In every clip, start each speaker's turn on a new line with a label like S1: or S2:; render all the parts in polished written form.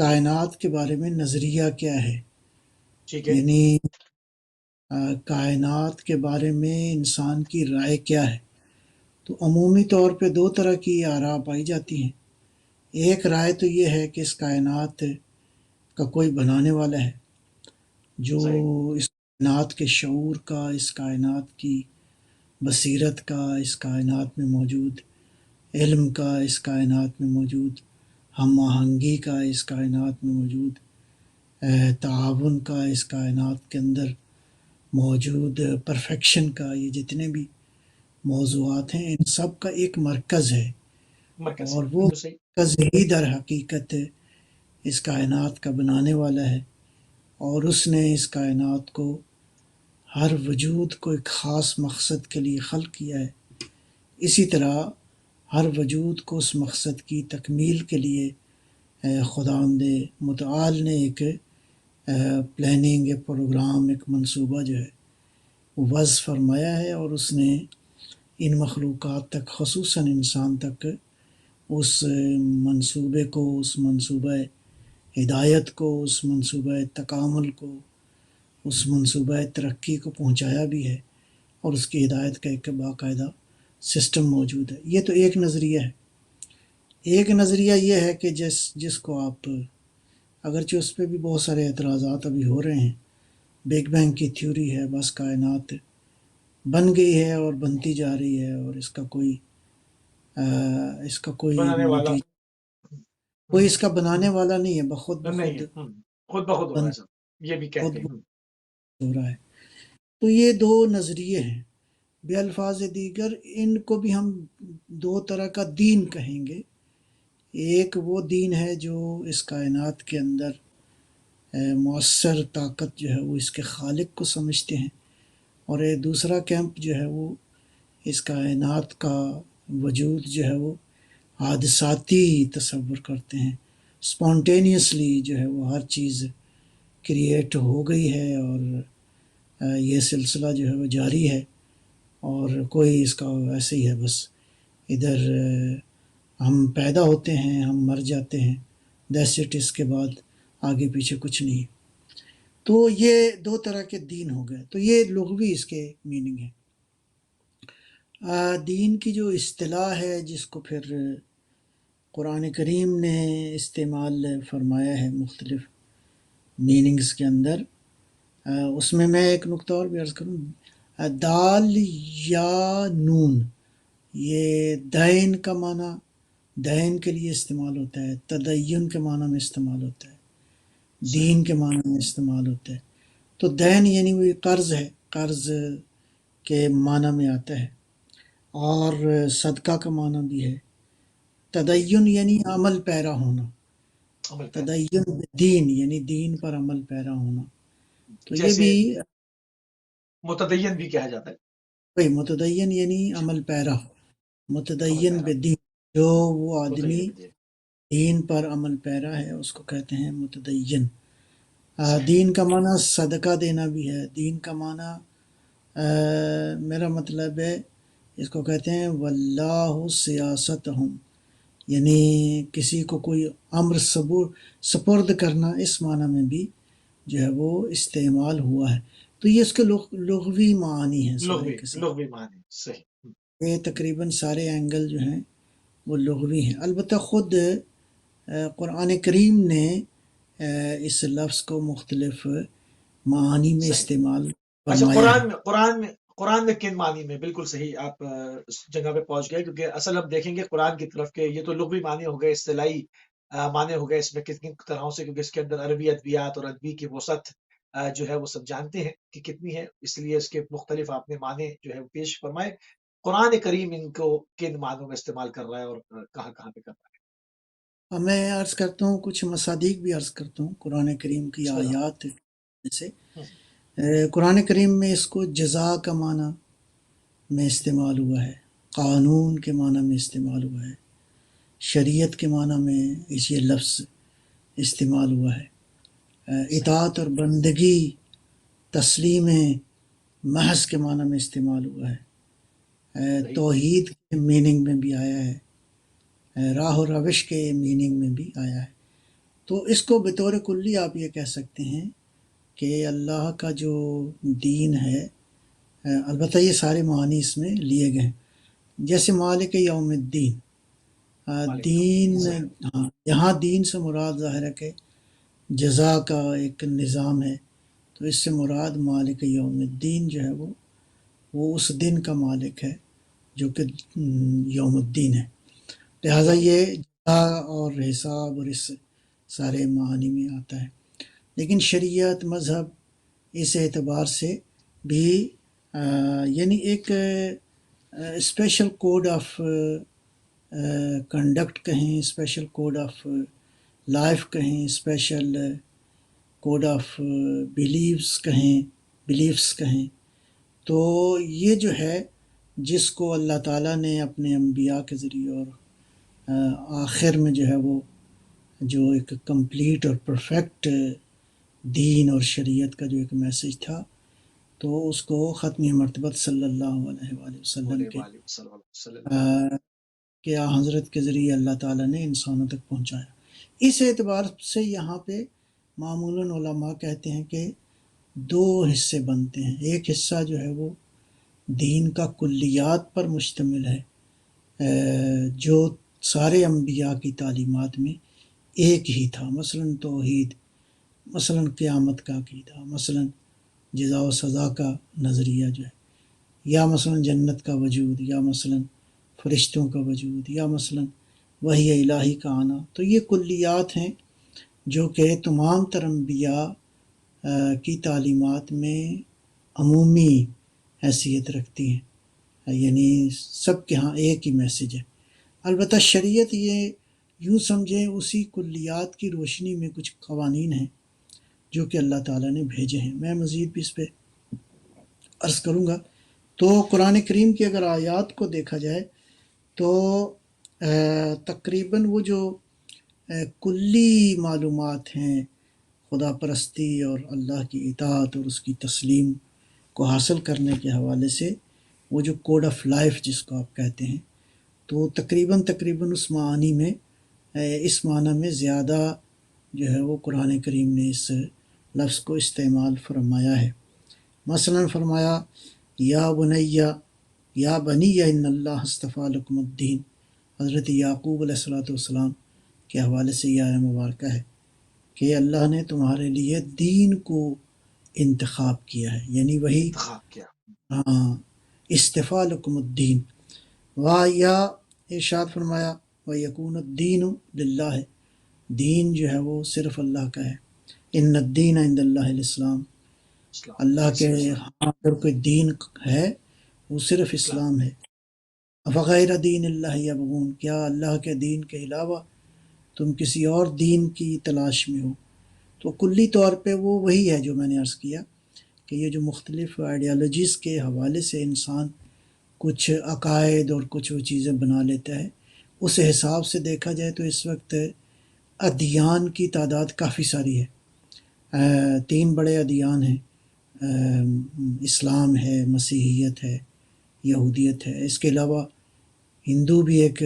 S1: کائنات کے بارے میں نظریہ کیا ہے،
S2: ٹھیک ہے،
S1: یعنی کائنات کے بارے میں انسان کی رائے کیا ہے. تو عمومی طور پہ دو طرح کی آراء پائی جاتی ہیں. ایک رائے تو یہ ہے کہ اس کائنات کا کوئی بنانے والا ہے جو
S2: صحیح،
S1: اس کائنات کے شعور کا، اس کائنات کی بصیرت کا، اس کائنات میں موجود علم کا، اس کائنات میں موجود ہم آہنگی کا، اس کائنات میں موجود تعاون کا، اس کائنات کے اندر موجود پرفیکشن کا، یہ جتنے بھی موضوعات ہیں ان سب کا ایک مرکز ہے.
S2: مرکز ہے،
S1: اور وہ
S2: بالکل صحیح،
S1: مرکز ہی در حقیقت اس کائنات کا بنانے والا ہے، اور اس نے اس کائنات کو، ہر وجود کو ایک خاص مقصد کے لیے خلق کیا ہے. اسی طرح ہر وجود کو اس مقصد کی تکمیل کے لیے خداوند متعال نے ایک پلاننگ، ایک پروگرام، ایک منصوبہ جو ہے وہ وضع فرمایا ہے، اور اس نے ان مخلوقات تک، خصوصاً انسان تک، اس منصوبے کو، اس منصوبہ ہدایت کو، اس منصوبہ تکامل کو، اس منصوبہ ترقی کو پہنچایا بھی ہے، اور اس کی ہدایت کا ایک باقاعدہ سسٹم موجود ہے. یہ تو ایک نظریہ ہے. ایک نظریہ یہ ہے کہ جس کو آپ، اگرچہ اس پہ بھی بہت سارے اعتراضات ابھی ہو رہے ہیں، بگ بینگ کی تھیوری ہے، بس کائنات بن گئی ہے اور بنتی جا رہی ہے، اور اس کا کوئی
S2: بنانے والا
S1: نتیجہ، کوئی
S2: ہم،
S1: اس کا بنانے والا نہیں ہے، بخود
S2: نہیں
S1: بخود
S2: ہے، خود بخود ہو رہا
S1: بن
S2: ہے سب، یہ بھی
S1: خود
S2: کہتے ہیں،
S1: بخود ہو رہا ہے. تو یہ دو نظریے ہیں. بے الفاظ دیگر ان کو بھی ہم دو طرح کا دین کہیں گے. ایک وہ دین ہے جو اس کائنات کے اندر مؤثر طاقت جو ہے وہ اس کے خالق کو سمجھتے ہیں، اور ایک دوسرا کیمپ جو ہے وہ اس کائنات کا وجود جو ہے وہ حادثاتی تصور کرتے ہیں. اسپونٹینیسلی جو ہے وہ ہر چیز کریٹ ہو گئی ہے، اور یہ سلسلہ جو ہے وہ جاری ہے، اور کوئی اس کا ایسے ہی ہے، بس ادھر ہم پیدا ہوتے ہیں، ہم مر جاتے ہیں، دیٹس اٹ، اس کے بعد آگے پیچھے کچھ نہیں. تو یہ دو طرح کے دین ہو گئے. تو یہ لغوی اس کے میننگ ہے. دین کی جو اصطلاح ہے، جس کو پھر قرآن کریم نے استعمال فرمایا ہے مختلف میننگز کے اندر، اس میں ایک نقطہ اور بھی عرض کروں. دال یا نون، یہ دین کا معنی دین کے لیے استعمال ہوتا ہے، تدین کے معنی میں استعمال ہوتا ہے،
S2: صحیح،
S1: دین کے معنی میں استعمال ہوتا ہے. تو دین یعنی وہ قرض ہے، قرض کے معنی میں آتا ہے، اور صدقہ کا معنی بھی ہے.
S2: صحیح،
S1: تدین یعنی عمل پیرا ہونا،
S2: عمل پیرا،
S1: تدین دین یعنی دین پر عمل پیرا ہونا. تو یہ
S2: جیسے
S1: بھی
S2: متدین بھی کہا جاتا ہے،
S1: وہی متدین یعنی عمل پیرا،
S2: عمل
S1: متدین
S2: پیرا،
S1: بدین، جو وہ آدمی
S2: متدین بھی ہے،
S1: دین پر عمل پیرا ہے اس کو کہتے ہیں متدین.
S2: صحیح،
S1: دین کا معنی صدقہ دینا بھی ہے. دین کا معنی میرا مطلب ہے، اس کو کہتے ہیں واللہ سیاستہم، یعنی کسی کو کوئی امر سپرد کرنا، اس معنی میں بھی جو ہے وہ استعمال ہوا ہے. تو یہ اس کے لغوی معانی ہیں سارے
S2: لغوی
S1: کے سارے.
S2: لغوی معنی، صحیح،
S1: یہ تقریباً سارے اینگل جو ہیں وہ لغوی ہیں. البتہ خود قرآن کریم نے اس لفظ کو مختلف معانی میں
S2: صحیح.
S1: استعمال
S2: اچھا،
S1: فرمایا ہے.
S2: قرآن میں کن معنی میں، بالکل صحیح آپ اس جگہ پہ پہنچ گئے، کیونکہ اصل ہم دیکھیں گے قرآن کی طرف کے، یہ تو لغوی معنی ہو گئے، اصطلاحی معنی ہو گئے اس میں کتنی طرحوں سے، کیونکہ اس کے اندر عربی ادبیات اور ادبی کی وسعت جو ہے وہ سب جانتے ہیں کہ کتنی ہے، اس لیے اس کے مختلف آپ نے معنی جو ہے وہ پیش فرمائے. قرآن کریم ان کو کن معنوں میں استعمال کر رہا ہے اور کہاں کہاں پہ کر رہا
S1: اب میں عرض کرتا ہوں، کچھ مصادیق بھی عرض کرتا ہوں قرآن کریم کی
S2: ہے؟
S1: آیات سے.
S2: ہوں،
S1: قرآن کریم میں اس کو جزا کا معنی میں استعمال ہوا ہے، قانون کے معنی میں استعمال ہوا ہے، شریعت کے معنی میں اس یہ لفظ استعمال ہوا ہے.
S2: صحیح،
S1: اطاعت اور بندگی، تسلیم محض کے معنی میں استعمال ہوا ہے.
S2: صحیح،
S1: توحید کے میننگ میں بھی آیا ہے، راہ و روش کے میننگ میں بھی آیا ہے. تو اس کو بطور کلی آپ یہ کہہ سکتے ہیں کہ اللہ کا جو دین ہے، البتہ یہ سارے معانی اس میں لیے گئے ہیں، جیسے مالک یوم الدین،
S2: مالک
S1: دین،
S2: صحیح
S1: ہاں یہاں دین سے مراد ظاہر ہے کہ جزا کا ایک نظام ہے، تو اس سے مراد مالک یوم الدین جو ہے وہ اس دن کا مالک ہے جو کہ یوم الدین ہے، لہٰذا
S2: یوم
S1: یہ
S2: الدین۔
S1: جزا اور حساب اور اس سارے معانی میں آتا ہے۔ لیکن شریعت، مذہب اس اعتبار سے بھی یعنی ایک اسپیشل کوڈ آف کنڈکٹ کہیں، اسپیشل کوڈ آف لائف کہیں، اسپیشل کوڈ آف بلیفس کہیں، تو یہ جو ہے جس کو اللہ تعالیٰ نے اپنے انبیاء کے ذریعے اور آخر میں جو ہے وہ جو ایک کمپلیٹ اور پرفیکٹ دین اور شریعت کا جو ایک میسج تھا، تو اس کو ختم مرتبت صلی اللہ علیہ وآلہ وسلم
S2: علیہ
S1: کے
S2: وآلہ وسلم۔
S1: کہ حضرت کے ذریعے اللہ تعالیٰ نے انسانوں تک پہنچایا۔ اس اعتبار سے یہاں پہ معمولاً علماء کہتے ہیں کہ دو حصے بنتے ہیں، ایک حصہ جو ہے وہ دین کا کلیات پر مشتمل ہے، جو سارے انبیاء کی تعلیمات میں ایک ہی تھا، مثلاً توحید، مثلاً قیامت کا عقیدہ، مثلاً جزا و سزا کا نظریہ جو ہے، یا مثلاً جنت کا وجود، یا مثلاً فرشتوں کا وجود، یا مثلاً وحی الہی کا آنا، تو یہ کلیات ہیں جو کہ تمام تر انبیاء کی تعلیمات میں عمومی حیثیت رکھتی ہیں، یعنی سب کے ہاں ایک ہی میسج ہے۔ البتہ شریعت یہ یوں سمجھیں اسی کلیات کی روشنی میں کچھ قوانین ہیں جو کہ اللہ تعالیٰ نے بھیجے ہیں۔ میں مزید بھی اس پہ عرض کروں گا۔ تو قرآن کریم کی اگر آیات کو دیکھا جائے تو تقریباً وہ جو کلی معلومات ہیں خدا پرستی اور اللہ کی اطاعت اور اس کی تسلیم کو حاصل کرنے کے حوالے سے، وہ جو کوڈ آف لائف جس کو آپ کہتے ہیں، تو تقریباً اس معنی میں، اس معنی میں زیادہ جو ہے وہ قرآن کریم نے اس لفظ کو استعمال فرمایا ہے۔ مثلاً فرمایا یا بنیا، یا بنی ان اللہ اصطفیٰ لکم الدین، حضرت یعقوب علیہ السلام کے حوالے سے یہ آیہ مبارکہ ہے کہ اللہ نے تمہارے لیے دین کو انتخاب کیا ہے، یعنی وہی
S2: انتخاب کیا۔
S1: ہاں اصطفیٰ لکم الدین، یا ارشاد فرمایا وَيَكُونَ الدِّينُ لِلَّهِ، دین جو ہے وہ صرف اللہ کا ہے، ان الدین عند اللہ الاسلام،
S2: اسلام،
S1: اللہ
S2: جی
S1: کے
S2: صحیح۔
S1: ہاں اگر کوئی دین ہے وہ صرف
S2: اسلام۔
S1: اسلام ہے۔ فغیر دین اللہ یبغون، کیا اللہ کے دین کے علاوہ تم کسی اور دین کی تلاش میں ہو؟ تو کلی طور پہ وہ وہی ہے جو میں نے عرض کیا کہ یہ جو مختلف آئیڈیالوجیز کے حوالے سے انسان کچھ عقائد اور کچھ وہ چیزیں بنا لیتا ہے، اس حساب سے دیکھا جائے تو اس وقت ادیان کی تعداد کافی ساری ہے۔ تین بڑے ادیان ہیں، اسلام ہے، مسیحیت ہے، یہودیت ہے، اس کے علاوہ ہندو بھی ایک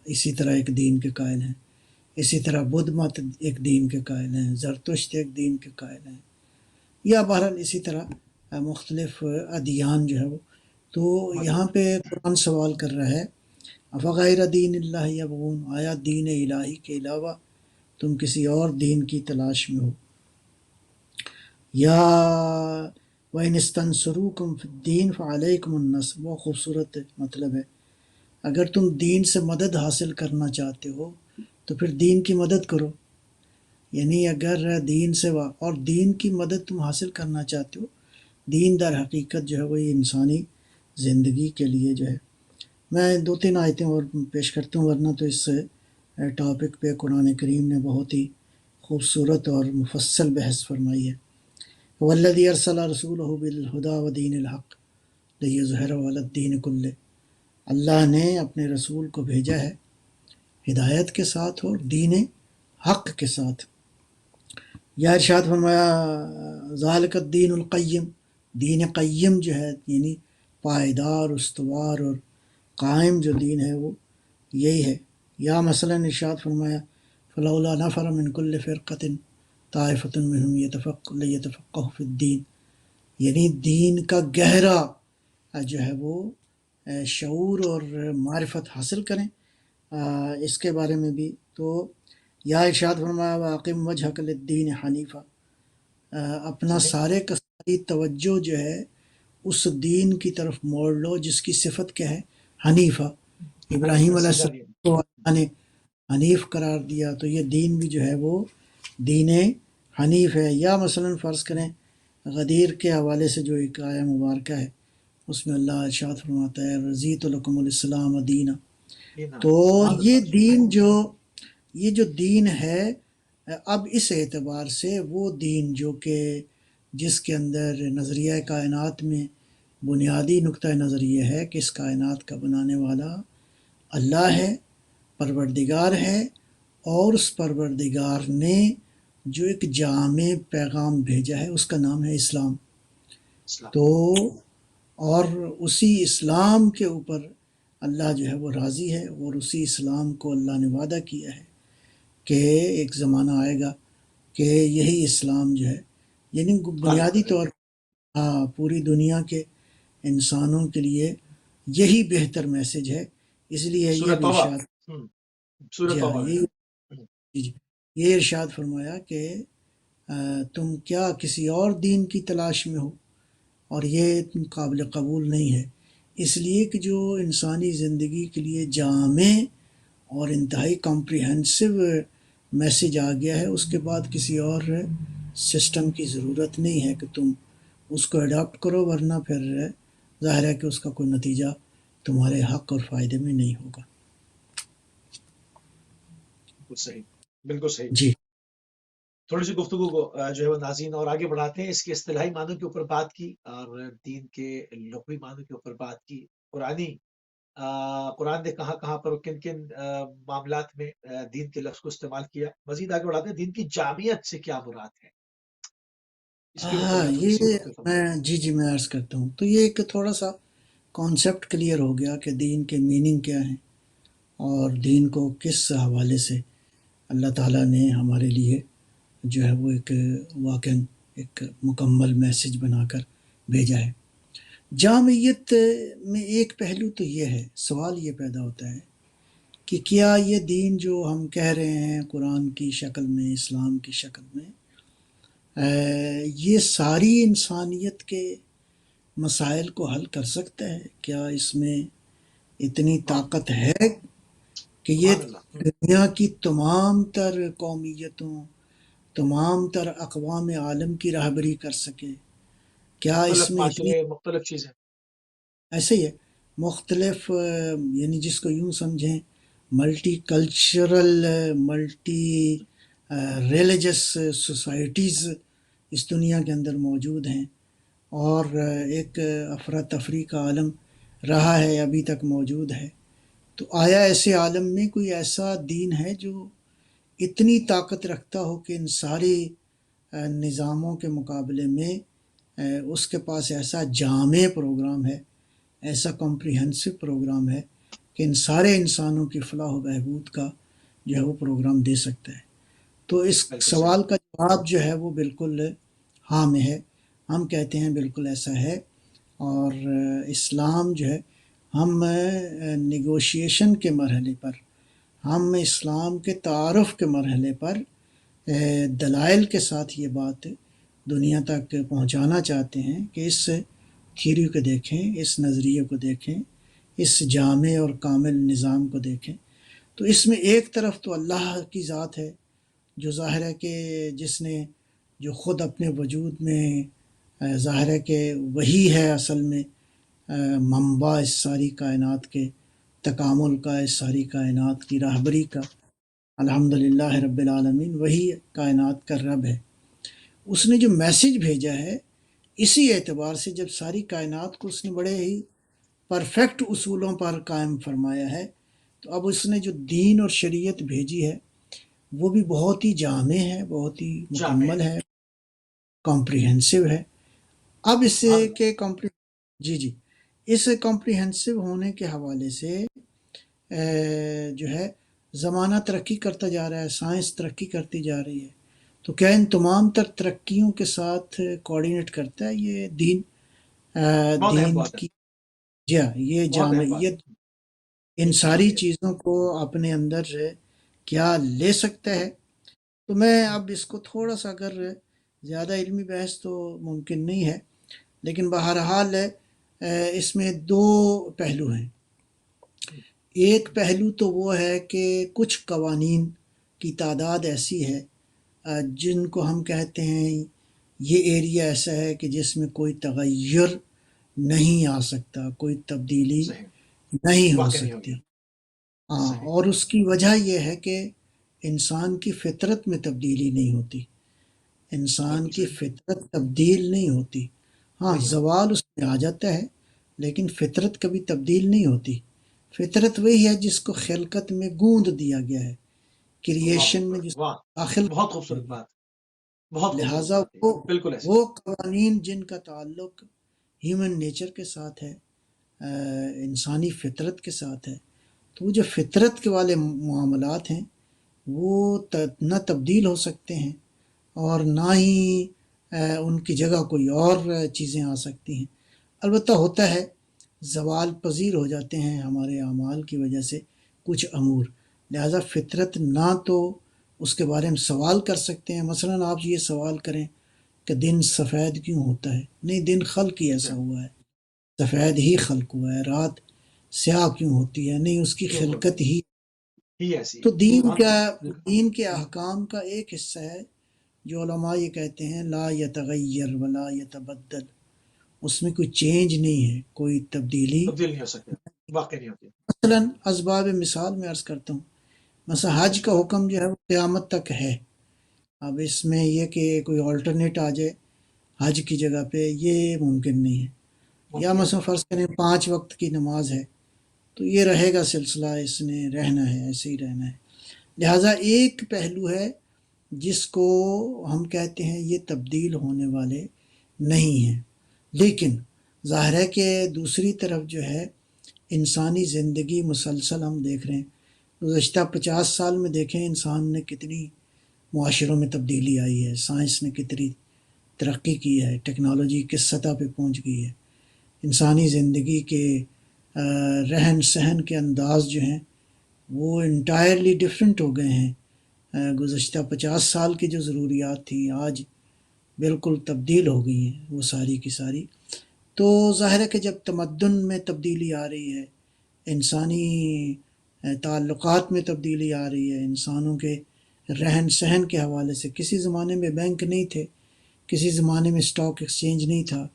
S1: اسی طرح ایک دین کے قائل ہیں، اسی طرح بدھ مت ایک دین کے قائل ہیں، زرتشت ایک دین کے قائل ہیں، یا بہرحال اسی طرح مختلف ادیان جو ہے وہ۔ تو یہاں پہ قرآن سوال کر رہا ہے افغیر دین اللہ یبغون، آیا دین الہی کے علاوہ تم کسی اور دین کی تلاش میں ہو؟ یا وَإِنِ اسْتَنْصَرُوكُمْ فِي الدِّينِ فَعَلَيْكُمُ النَّصْرُ، وہ خوبصورت مطلب ہے، اگر تم دین سے مدد حاصل کرنا چاہتے ہو تو پھر دین کی مدد کرو، یعنی اگر دین سے اور دین کی مدد تم حاصل کرنا چاہتے ہو، دین در حقیقت جو ہے وہ انسانی زندگی کے لیے جو ہے۔ میں دو تین آیتیں اور پیش کرتا ہوں، ورنہ تو اس ٹاپک پہ قرآن کریم نے بہت ہی خوبصورت اور مفصل بحث فرمائی ہے۔ والذی ارسل رسولہ بالہدی ودین الحق لیظہرہ علی الدین کلہ، اللہ نے اپنے رسول کو بھیجا ہے ہدایت کے ساتھ اور دین حق کے ساتھ۔ یا ارشاد فرمایا ذالک الدین القیم، دین قیم جو ہے یعنی پائیدار، استوار اور قائم جو دین ہے وہ یہی ہے۔ یا مثلا ارشاد فرمایا فلولا نفر من كل فرقة طائفة منهم ليتفقهوا في الدین، یعنی دین کا گہرا جو ہے وہ شعور اور معرفت حاصل کریں اس کے بارے میں بھی۔ تو یا ارشاد فرمایا واقم وجہک للدین حنیفہ، اپنا
S2: صحیح
S1: سارے کا ساری توجہ جو ہے اس دین کی طرف موڑ لو جس کی صفت کیا ہے، حنیفہ۔ ابراہیم
S2: حنیفہ
S1: علیہ
S2: سیدھا
S1: السلام
S2: دین۔
S1: کو اللہ نے حنیف قرار دیا، تو یہ دین بھی جو ہے وہ دین حنیف ہے۔ یا مثلا فرض کریں غدیر کے حوالے سے جو ایک آیہ مبارکہ ہے اس میں اللہ ارشاد فرماتا ہے رضیت لکم الاسلام دینا۔ تو یہ جو دین ہے اب اس اعتبار سے وہ دین جو کہ جس کے اندر نظریہ کائنات میں بنیادی نقطہ نظر یہ ہے کہ اس کائنات کا بنانے والا اللہ ہے، پروردگار ہے، اور اس پروردگار نے جو ایک جامع پیغام بھیجا ہے اس کا نام ہے اسلام۔
S2: اسلام۔
S1: تو اور اسی اسلام کے اوپر اللہ جو ہے وہ راضی ہے، اور اسی اسلام کو اللہ نے وعدہ کیا ہے کہ ایک زمانہ آئے گا کہ یہی اسلام جو ہے یعنی
S2: غالب
S1: بنیادی
S2: کرے
S1: طور پر پوری دنیا کے انسانوں کے لیے یہی بہتر میسج ہے۔ اس لیے یہ
S2: سورہ
S1: بھی
S2: توبہ،
S1: ارشاد
S2: سورہ
S1: جی ہاں
S2: توبہ میں
S1: یہی
S2: نا۔
S1: جی یہ ارشاد فرمایا کہ تم کیا کسی اور دین کی تلاش میں ہو، اور یہ قابل قبول نہیں ہے، اس لیے کہ جو انسانی زندگی کے لیے جامع اور انتہائی کمپریہنسو میسج آ گیا ہے، اس کے بعد کسی اور سسٹم کی ضرورت نہیں ہے کہ تم اس کو اڈاپٹ کرو، ورنہ پھر ظاہر ہے کہ اس کا کوئی نتیجہ تمہارے حق اور فائدے میں نہیں ہوگا۔
S2: بالکل صحیح، بالکل صحیح۔
S1: جی
S2: تھوڑی سی گفتگو کو جو ہے وہ ناظرین اور آگے بڑھاتے ہیں۔ اس کے اصطلاحی معنوں کے اوپر بات کی اور دین کے لغوی معنوں کے اوپر بات کی۔ قرآن نے کہاں کہاں پر کن کن معاملات میں دین کے لفظ کو استعمال کیا۔ مزید آگے بڑھاتے ہیں، دین کی جامعیت سے کیا مراد ہے، اس کے اوپر
S1: ہاں
S2: میں تھوڑی
S1: یہ
S2: سی گفتگو فرمائیں۔
S1: میں عرض کرتا ہوں، تو یہ ایک تھوڑا سا کانسیپٹ کلیئر ہو گیا کہ دین کے میننگ کیا ہیں، اور دین کو کس حوالے سے اللہ تعالیٰ نے ہمارے لیے جو ہے وہ ایک واقعاً ایک مکمل میسج بنا کر بھیجا ہے۔ جامعیت میں ایک پہلو تو یہ ہے، سوال یہ پیدا ہوتا ہے کہ کیا یہ دین جو ہم کہہ رہے ہیں قرآن کی شکل میں، اسلام کی شکل میں، یہ ساری انسانیت کے مسائل کو حل کر سکتا ہے؟ کیا اس میں اتنی طاقت ہے کہ یہ
S2: سبحان اللہ۔
S1: دنیا کی تمام تر قومیتوں، تمام تر اقوام عالم کی راہبری کر سکے؟ کیا اس
S2: مختلف
S1: میں اتنی،
S2: معاشرے، مختلف چیزیں۔
S1: ایسے ہی ہے مختلف یعنی جس کو یوں سمجھیں multi cultural, multi religious societies اس دنیا کے اندر موجود ہیں، اور ایک افراتفری کا عالم رہا ہے، ابھی تک موجود ہے۔ تو آیا ایسے عالم میں کوئی ایسا دین ہے جو اتنی طاقت رکھتا ہو کہ ان ساری نظاموں کے مقابلے میں اس کے پاس ایسا جامع پروگرام ہے، ایسا کمپریہنسو پروگرام ہے کہ ان سارے انسانوں کی فلاح و بہبود کا جو ہے وہ پروگرام دے سکتا ہے؟ تو اس
S2: بالکل صحیح۔
S1: سوال کا جواب جو ہے وہ بالکل ہاں میں ہے، ہم کہتے ہیں بالکل ایسا ہے۔ اور اسلام جو ہے، ہم نیگوشیشن کے مرحلے پر، ہم اسلام کے تعارف کے مرحلے پر دلائل کے ساتھ یہ بات دنیا تک پہنچانا چاہتے ہیں کہ اس تھیوری کو دیکھیں، اس نظریے کو دیکھیں، اس جامع اور کامل نظام کو دیکھیں۔ تو اس میں ایک طرف تو اللہ کی ذات ہے، جو ظاہر ہے کہ جس نے جو خود اپنے وجود میں ظاہر ہے کہ وہی ہے اصل میں منبع اس ساری کائنات کے تکامل کا، اس ساری کائنات کی راہبری کا۔ الحمدللہ رب العالمین، وہی کائنات کا رب ہے۔ اس نے جو میسج بھیجا ہے، اسی اعتبار سے جب ساری کائنات کو اس نے بڑے ہی پرفیکٹ اصولوں پر قائم فرمایا ہے، تو اب اس نے جو دین اور شریعت بھیجی ہے وہ بھی بہت ہی جامع ہے، بہت ہی
S2: جامع
S1: مکمل ہے، کمپریہنسو ہے۔ اب اس
S2: سبحان اللہ۔
S1: کے جی اس کمپریہنسو ہونے کے حوالے سے جو ہے زمانہ ترقی کرتا جا رہا ہے، سائنس ترقی کرتی جا رہی ہے، تو کیا ان تمام تر ترقیوں کے ساتھ کوآرڈینیٹ کرتا ہے یہ دین؟
S2: بہت اہم
S1: دین
S2: بات ہے،
S1: کی جی ہاں، یہ
S2: بہت اہم بات
S1: جامعیت ان
S2: ہے،
S1: ساری
S2: جامعیت۔
S1: چیزوں کو اپنے اندر کیا لے سکتا ہے؟ تو میں اب اس کو تھوڑا سا، اگر زیادہ علمی بحث تو ممکن نہیں ہے، لیکن بہرحال اس میں دو پہلو ہیں۔ ایک پہلو تو وہ ہے کہ کچھ قوانین کی تعداد ایسی ہے جن کو ہم کہتے ہیں یہ ایریا ایسا ہے کہ جس میں کوئی تغیر نہیں آ سکتا، کوئی تبدیلی
S2: صحیح،
S1: نہیں ہو
S2: واقع نہیں ہو
S1: سکتی۔
S2: گیا،
S1: ہاں،
S2: صحیح،
S1: اور اس کی وجہ یہ ہے کہ انسان کی فطرت میں تبدیلی نہیں ہوتی، انسان
S2: بالکل
S1: کی
S2: صحیح،
S1: فطرت تبدیل نہیں ہوتی۔ ہاں،
S2: نہیں ہوتی،
S1: زوال اس میں آ جاتا ہے، لیکن فطرت کبھی تبدیل نہیں ہوتی۔ فطرت وہی ہے جس کو خلقت میں گوند دیا گیا ہے،
S2: اللہ
S1: کریشن میں
S2: اکبر،
S1: جس
S2: واہ!
S1: کو داخل
S2: بہت
S1: کیا
S2: خوبصورت
S1: گیا۔
S2: بات، بہت خوبصورت
S1: لہٰذا
S2: بات ہے، بالکل ایسے
S1: وہ
S2: ہی،
S1: قوانین جن کا تعلق ہیومن نیچر کے ساتھ ہے، انسانی فطرت کے ساتھ ہے، تو وہ جو فطرت کے والے معاملات ہیں وہ نہ تبدیل ہو سکتے ہیں، اور نہ ہی ان کی جگہ کوئی اور چیزیں آ سکتی ہیں۔ البتہ ہوتا ہے، زوال پذیر ہو جاتے ہیں ہمارے اعمال کی وجہ سے کچھ امور، لہذا فطرت نہ تو اس کے بارے میں سوال کر سکتے ہیں۔ مثلا آپ یہ سوال کریں کہ دن سفید کیوں ہوتا ہے؟ نہیں، دن خلق ہی
S2: جی،
S1: ایسا ہوا ہے، سفید ہی خلق ہوا ہے۔ رات سیاہ کیوں ہوتی ہے؟ نہیں، اس کی
S2: کیوں ہوتا
S1: خلقت
S2: ہی ایسی
S1: تو
S2: ہے، بالکل،
S1: دین کے احکام کا ایک حصہ ہے جو علماء یہ کہتے ہیں لا یتغیر ولا یتبدل، اس میں کوئی چینج نہیں ہے، کوئی تبدیلی۔
S2: تبدیل نہیں ہو سکتے، واقع نہیں ہوتی،
S1: مثلا اسباب مثال میں عرض کرتا ہوں، مثلا
S2: بے
S1: حج کا
S2: شک،
S1: حکم جو ہے وہ قیامت تک ہے۔ اب اس میں یہ کہ کوئی آلٹرنیٹ آ جائے حج کی جگہ پہ، یہ ممکن نہیں ہے۔ یا
S2: ممکن
S1: مثلا
S2: نہیں ہے،
S1: فرض کریں 5 وقت کی نماز ہے، تو یہ رہے گا سلسلہ، اس نے رہنا ہے، ایسے ہی رہنا ہے۔ لہٰذا ایک پہلو ہے جس کو ہم کہتے ہیں یہ تبدیل ہونے والے نہیں ہیں، لیکن ظاہر ہے کہ دوسری طرف جو ہے انسانی زندگی مسلسل ہم دیکھ رہے ہیں، گزشتہ 50 سال میں دیکھیں انسان نے کتنی معاشروں میں تبدیلی آئی ہے، سائنس نے کتنی ترقی کی ہے، ٹیکنالوجی کس سطح پہ پہنچ گئی ہے، انسانی زندگی کے رہن سہن کے انداز جو ہیں وہ انٹائرلی ڈفرینٹ ہو گئے ہیں۔ گزشتہ 50 سال کی جو ضروریات تھیں آج بالکل تبدیل ہو گئی ہیں وہ ساری کی ساری۔ تو ظاہر ہے کہ جب تمدن میں تبدیلی آ رہی ہے، انسانی تعلقات میں تبدیلی آ رہی ہے، انسانوں کے رہن سہن کے حوالے سے، کسی زمانے میں بینک نہیں تھے، کسی زمانے میں اسٹاک ایکسچینج نہیں تھا،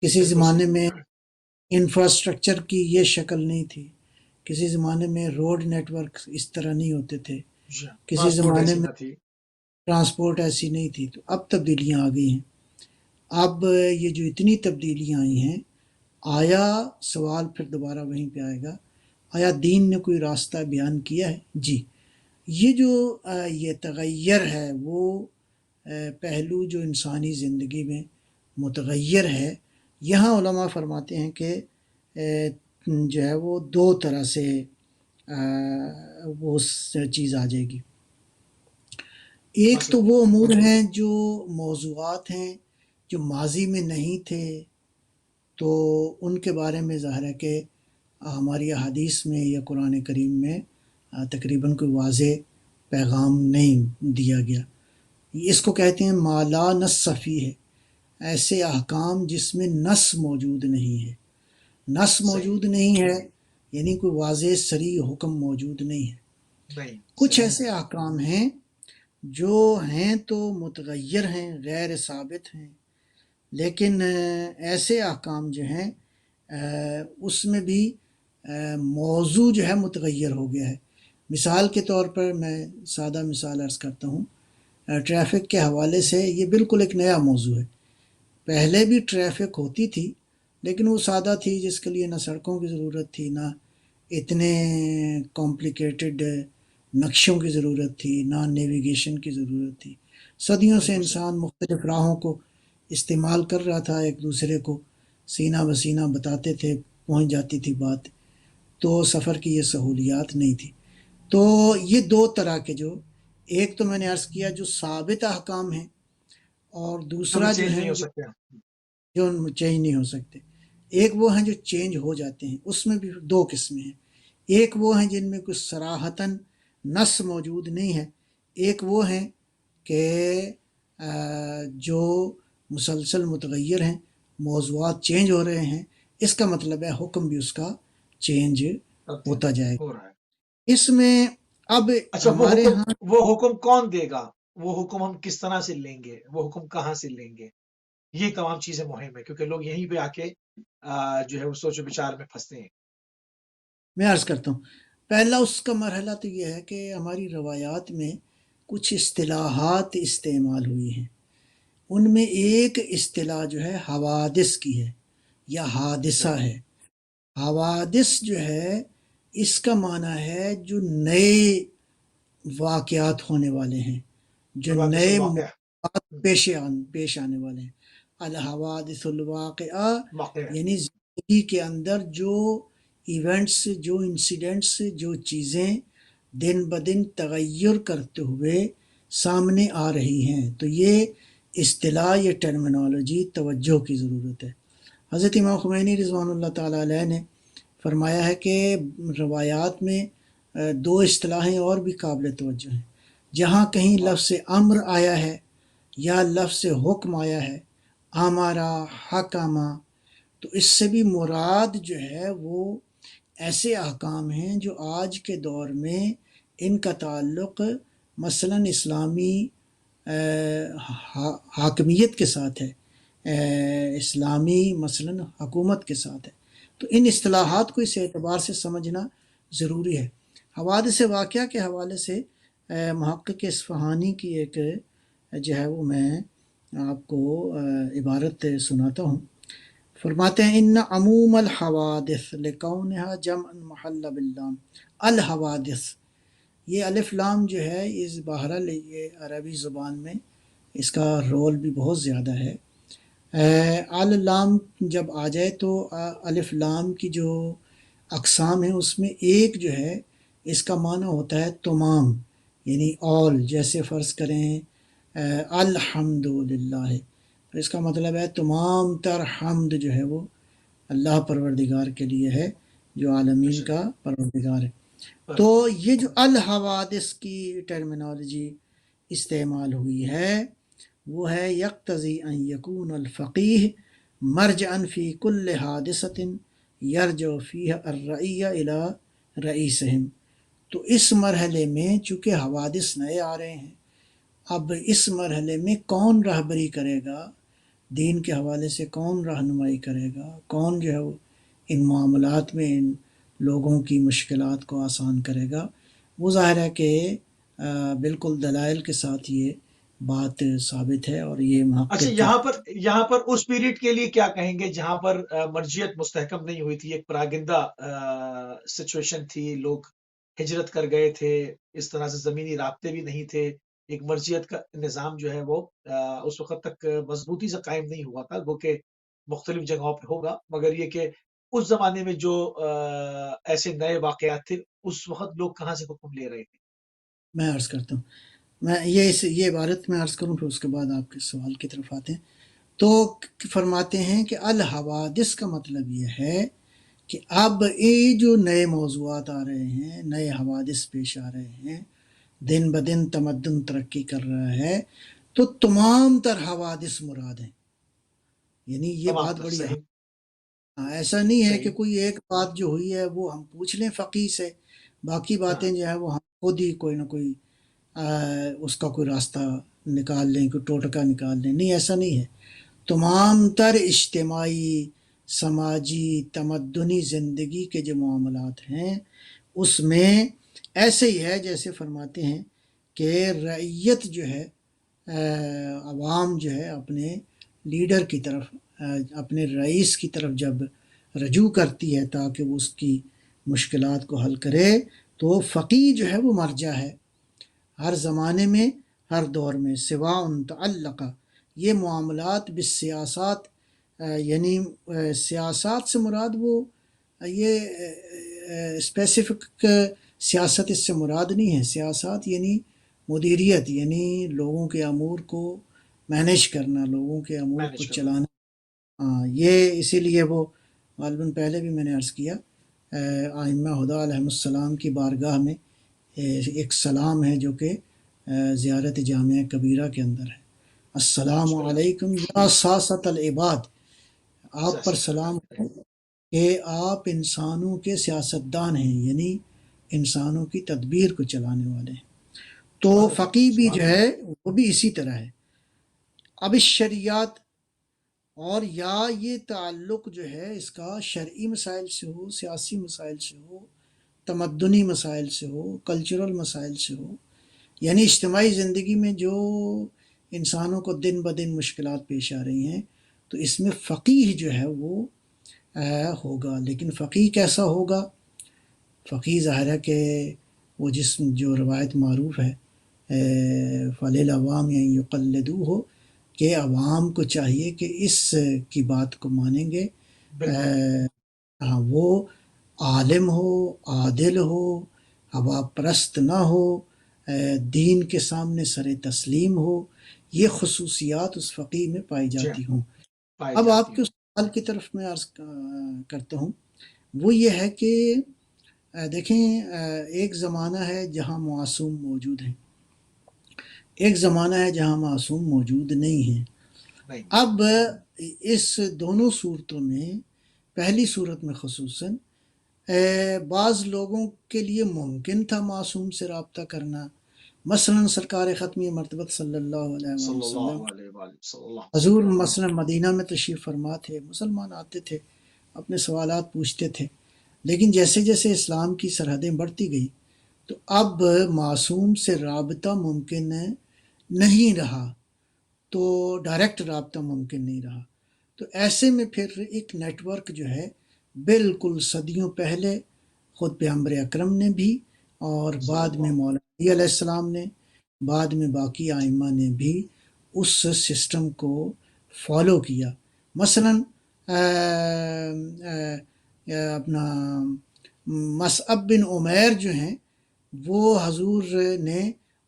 S1: کسی
S2: بالکل
S1: زمانے
S2: صحیح،
S1: میں انفراسٹرکچر کی یہ شکل نہیں تھی، کسی زمانے میں روڈ نیٹ ورک اس طرح نہیں ہوتے تھے،
S2: جی،
S1: کسی
S2: ٹرانسپورٹ
S1: زمانے
S2: ایسی
S1: میں
S2: نہ تھی،
S1: ٹرانسپورٹ ایسی نہیں تھی۔ تو اب تبدیلیاں آ گئی ہیں۔ اب یہ جو اتنی تبدیلیاں آئی ہیں، آیا سوال پھر دوبارہ وہیں پہ آئے گا، آیا دین نے کوئی راستہ بیان کیا ہے؟ جی، یہ جو یہ تغیر ہے وہ پہلو جو انسانی زندگی میں متغیر ہے، یہاں علماء فرماتے ہیں کہ جو ہے وہ دو طرح سے وہ چیز آ جائے گی۔ ایک تو
S2: مثلا
S1: وہ امور ہیں جو موضوعات ہیں جو ماضی میں نہیں تھے، تو ان کے بارے میں ظاہر ہے کہ ہماری احادیث میں یا قرآن کریم میں تقریباً کوئی واضح پیغام نہیں دیا گیا۔ اس کو کہتے ہیں ما لا نص فیہ ہے، ایسے احکام جس میں نص موجود نہیں ہے۔ نص
S2: صحیح،
S1: موجود نہیں ہے یعنی کوئی واضح صریح حکم موجود نہیں ہے۔
S2: نہیں،
S1: کچھ
S2: صحیح،
S1: ایسے احکام ہیں جو ہیں تو متغیر ہیں، غیر ثابت ہیں، لیکن ایسے احکام جو ہیں اس میں بھی موضوع جو ہے متغیر ہو گیا ہے۔ مثال کے طور پر میں سادہ مثال عرض کرتا ہوں، ٹریفک کے حوالے سے یہ بالکل ایک نیا موضوع ہے۔ پہلے بھی ٹریفک ہوتی تھی، لیکن وہ سادہ تھی، جس کے لیے نہ سڑکوں کی ضرورت تھی، نہ اتنے کمپلیکیٹڈ نقشوں کی ضرورت تھی، نہ نیویگیشن کی ضرورت تھی۔ صدیوں سے
S2: بالکل صحیح،
S1: انسان مختلف راہوں کو استعمال کر رہا تھا، ایک دوسرے کو سینہ بسینہ بتاتے تھے، پہنچ جاتی تھی بات، تو سفر کی یہ سہولیات نہیں تھی۔ تو یہ دو طرح کے جو، ایک تو میں نے عرض کیا جو ثابت احکام ہیں، اور
S2: جو
S1: دوسرا جو
S2: چینج
S1: ہے
S2: نہیں ہو
S1: جو
S2: سکتے.
S1: چینج نہیں ہو سکتے. ایک وہ ہیں جو چینج ہو جاتے ہیں، اس میں بھی دو قسمیں ہیں. ایک وہ ہیں جن میں کوئی صراحتاً نص موجود نہیں ہے، ایک وہ ہیں کہ جو مسلسل متغیر ہیں، موضوعات چینج ہو رہے ہیں، اس کا مطلب ہے حکم بھی اس کا چینج
S2: تبدیل
S1: ہوتا جائے
S2: ہو
S1: گا.
S2: رہا ہے.
S1: اس میں اب
S2: اچھا،
S1: ہمارے ہاں
S2: وہ حکم کون دے گا؟ وہ حکم ہم کس طرح سے لیں گے؟ وہ حکم کہاں سے لیں گے؟ یہ تمام چیزیں مہم ہے، کیونکہ لوگ یہیں پہ آ کے جو ہے وہ سوچ و بچار میں پھنستے ہیں.
S1: میں عرض کرتا ہوں. پہلا اس کا مرحلہ تو یہ ہے کہ ہماری روایات میں کچھ اصطلاحات استعمال ہوئی ہیں. ان میں ایک اصطلاح جو ہے حوادث کی ہے یا حادثہ
S2: صحیح.
S1: ہے. حوادث جو ہے اس کا معنی ہے جو نئے واقعات ہونے والے ہیں، جو
S2: حوادث
S1: نئے
S2: الواقع.
S1: موضوعات پیش آنے والے ہیں. الحوادث الواقعہ
S2: واقع.
S1: یعنی زندگی کے اندر جو ایونٹس، جو انسیڈنٹس، جو چیزیں دن بدن تغیر کرتے ہوئے سامنے آ رہی ہیں. تو یہ اصطلاح، یہ ٹرمینالوجی توجہ کی ضرورت ہے. حضرت امام خمینی رضوان اللہ تعالیٰ علیہ نے فرمایا ہے کہ روایات میں دو اصطلاحیں اور بھی قابل توجہ ہیں. جہاں کہیں
S2: واہ.
S1: لفظ امر آیا ہے یا لفظ حکم آیا ہے، ہمارا حکامہ، تو اس سے بھی مراد جو ہے وہ ایسے احکام ہیں جو آج کے دور میں ان کا تعلق مثلاً اسلامی حاکمیت کے ساتھ ہے، اسلامی مثلاً حکومت کے ساتھ ہے. تو ان
S2: صحیح.
S1: اصطلاحات کو اس اعتبار سے سمجھنا ضروری ہے. حوادث واقعہ کے حوالے سے محقق اصفہانی کی ایک جو ہے وہ میں آپ کو عبارت سناتا ہوں. فرماتے ہیں ان عموم الحوادث لکونها جمع محل باللام. الحوادث، یہ الف لام جو ہے اس بہرحال یہ عربی زبان میں اس کا رول بھی بہت زیادہ ہے. لام جب آ جائے تو الف لام کی جو اقسام ہیں اس میں ایک جو ہے اس کا معنی ہوتا ہے تمام، یعنی all. جیسے فرض کریں الحمد للہ، تو اس کا مطلب ہے تمام تر حمد جو ہے وہ اللہ پروردگار کے لیے ہے جو عالمین کا پروردگار ہے. تو یہ جو الحوادث کی ٹرمینالوجی استعمال ہوئی ہے وہ ہے یقتضی ان یکون الفقیہ مرجعا فی کل حادثۃ یرجع فیہ الرعیہ الی رئیسہم. تو اس مرحلے میں چونکہ حوادث نئے آ رہے ہیں، اب اس مرحلے میں کون رہبری کرے گا دین کے حوالے سے، کون رہنمائی کرے گا، کون جو ہے وہ ان معاملات میں ان لوگوں کی مشکلات کو آسان کرے گا. وہ ظاہر ہے کہ بالکل دلائل کے ساتھ یہ بات ثابت ہے. اور یہ
S2: اچھا،
S1: محقق
S2: یہاں پر اس پیریڈ کے لیے کیا کہیں گے جہاں پر مرجعیت مستحکم نہیں ہوئی تھی، ایک پراگندہ سچویشن تھی، لوگ ہجرت کر گئے تھے، اس طرح سے زمینی رابطے بھی نہیں تھے، ایک مرجعیت کا نظام جو ہے وہ اس وقت تک مضبوطی سے قائم نہیں ہوا تھا، وہ کہ مختلف جگہوں پہ ہوگا، مگر یہ کہ اس زمانے میں جو ایسے نئے واقعات تھے اس وقت لوگ کہاں سے حکم لے رہے تھے؟
S1: میں عرض کرتا ہوں. میں یہ عبارت میں عرض کروں، پھر اس کے بعد آپ کے سوال کی طرف آتے ہیں. تو فرماتے ہیں کہ الحوادث کا مطلب یہ ہے کہ اب یہ جو نئے موضوعات آ رہے ہیں، نئے حوادث پیش آ رہے ہیں، دن بدن تمدن ترقی کر رہا ہے، تو تمام تر حوادث مراد ہیں. یعنی یہ
S2: تمام
S1: بات
S2: تر.
S1: بڑی
S2: صحیح.
S1: ایسا نہیں ہے کہ
S2: صحیح.
S1: کوئی ایک بات جو ہوئی ہے وہ ہم پوچھ لیں فقیہ سے، باقی
S2: ہاں.
S1: باتیں جو ہیں وہ ہم خود ہی کوئی نہ کوئی اس کا کوئی راستہ نکال لیں، کوئی ٹوٹکا نکال لیں. نہیں، ایسا نہیں ہے. تمام تر اجتماعی، سماجی، تمدنی زندگی کے جو معاملات ہیں اس میں ایسے ہی ہے جیسے فرماتے ہیں کہ رعیت جو ہے، عوام جو ہے اپنے لیڈر کی طرف، اپنے رئیس کی طرف جب رجوع کرتی ہے تاکہ وہ اس کی مشکلات کو حل کرے، تو فقیہ جو ہے وہ مرجع ہے ہر زمانے میں، ہر دور میں. سواء تعلقہ، یہ معاملات بالسیاسات، یعنی سیاسات سے مراد وہ یہ اسپیسیفک سیاست اس سے مراد نہیں ہے. سیاست یعنی مدیریت، یعنی لوگوں کے امور کو مینیج کرنا، لوگوں کے امور کو
S2: مینج کرنا.
S1: چلانا. ہاں، یہ اسی لیے وہ غالباً پہلے بھی میں نے عرض کیا، آئمہ ہدا علیہم السلام کی بارگاہ میں ایک سلام ہے جو کہ زیارت جامعہ کبیرہ کے اندر ہے. السلام علیکم یا ساست العباد، آپ پر سلام ہو کہ آپ انسانوں کے سیاستدان ہیں، یعنی انسانوں کی تدبیر کو چلانے والے ہیں. تو فقی بھی جو ہے وہ بھی اسی طرح ہے. اب اس شریعت اور یا یہ تعلق جو ہے اس کا شرعی مسائل سے ہو، سیاسی مسائل سے ہو، تمدنی مسائل سے ہو، کلچرل مسائل سے ہو، یعنی اجتماعی زندگی میں جو انسانوں کو دن بدن مشکلات پیش آ رہی ہیں، تو اس میں فقیہ جو ہے وہ ہوگا. لیکن فقیہ کیسا ہوگا؟ فقیہ ظاہر ہے کہ وہ جو روایت معروف ہے فَلِلْعَوَامِ أَن يُقَلِّدُوهُ، کہ عوام کو چاہیے کہ اس کی بات کو مانیں گے. ہاں، وہ عالم ہو، عادل ہو، ہوا پرست نہ ہو، دین کے سامنے سر تسلیم ہو. یہ خصوصیات اس فقیہ میں پائی جاتی ہوں. اب آپ کے سوال کی طرف میں عرض کرتا ہوں، وہ یہ ہے کہ دیکھیں، ایک زمانہ ہے جہاں معصوم موجود ہیں، ایک زمانہ ہے جہاں معصوم موجود نہیں ہیں. اب اس دونوں صورتوں میں، پہلی صورت میں خصوصاً بعض لوگوں کے لیے ممکن تھا معصوم سے رابطہ کرنا. مثلا سرکار ختمی مرتبت صلی اللہ علیہ وسلم، حضور مثلا مدینہ میں تشریف فرما تھے، مسلمان آتے تھے، اپنے سوالات پوچھتے تھے. لیکن جیسے جیسے اسلام کی سرحدیں بڑھتی گئی تو اب معصوم سے رابطہ ممکن نہیں رہا، تو ڈائریکٹ رابطہ ممکن نہیں رہا. تو ایسے میں پھر ایک نیٹ ورک جو ہے، بالکل صدیوں پہلے خود پیغمبر اکرم نے بھی، اور بعد میں مولا علی علیہ السلام نے، بعد میں باقی آئمہ نے بھی اس سسٹم کو فالو کیا. مثلا اپنا مصعب بن عمیر جو ہیں، وہ حضور نے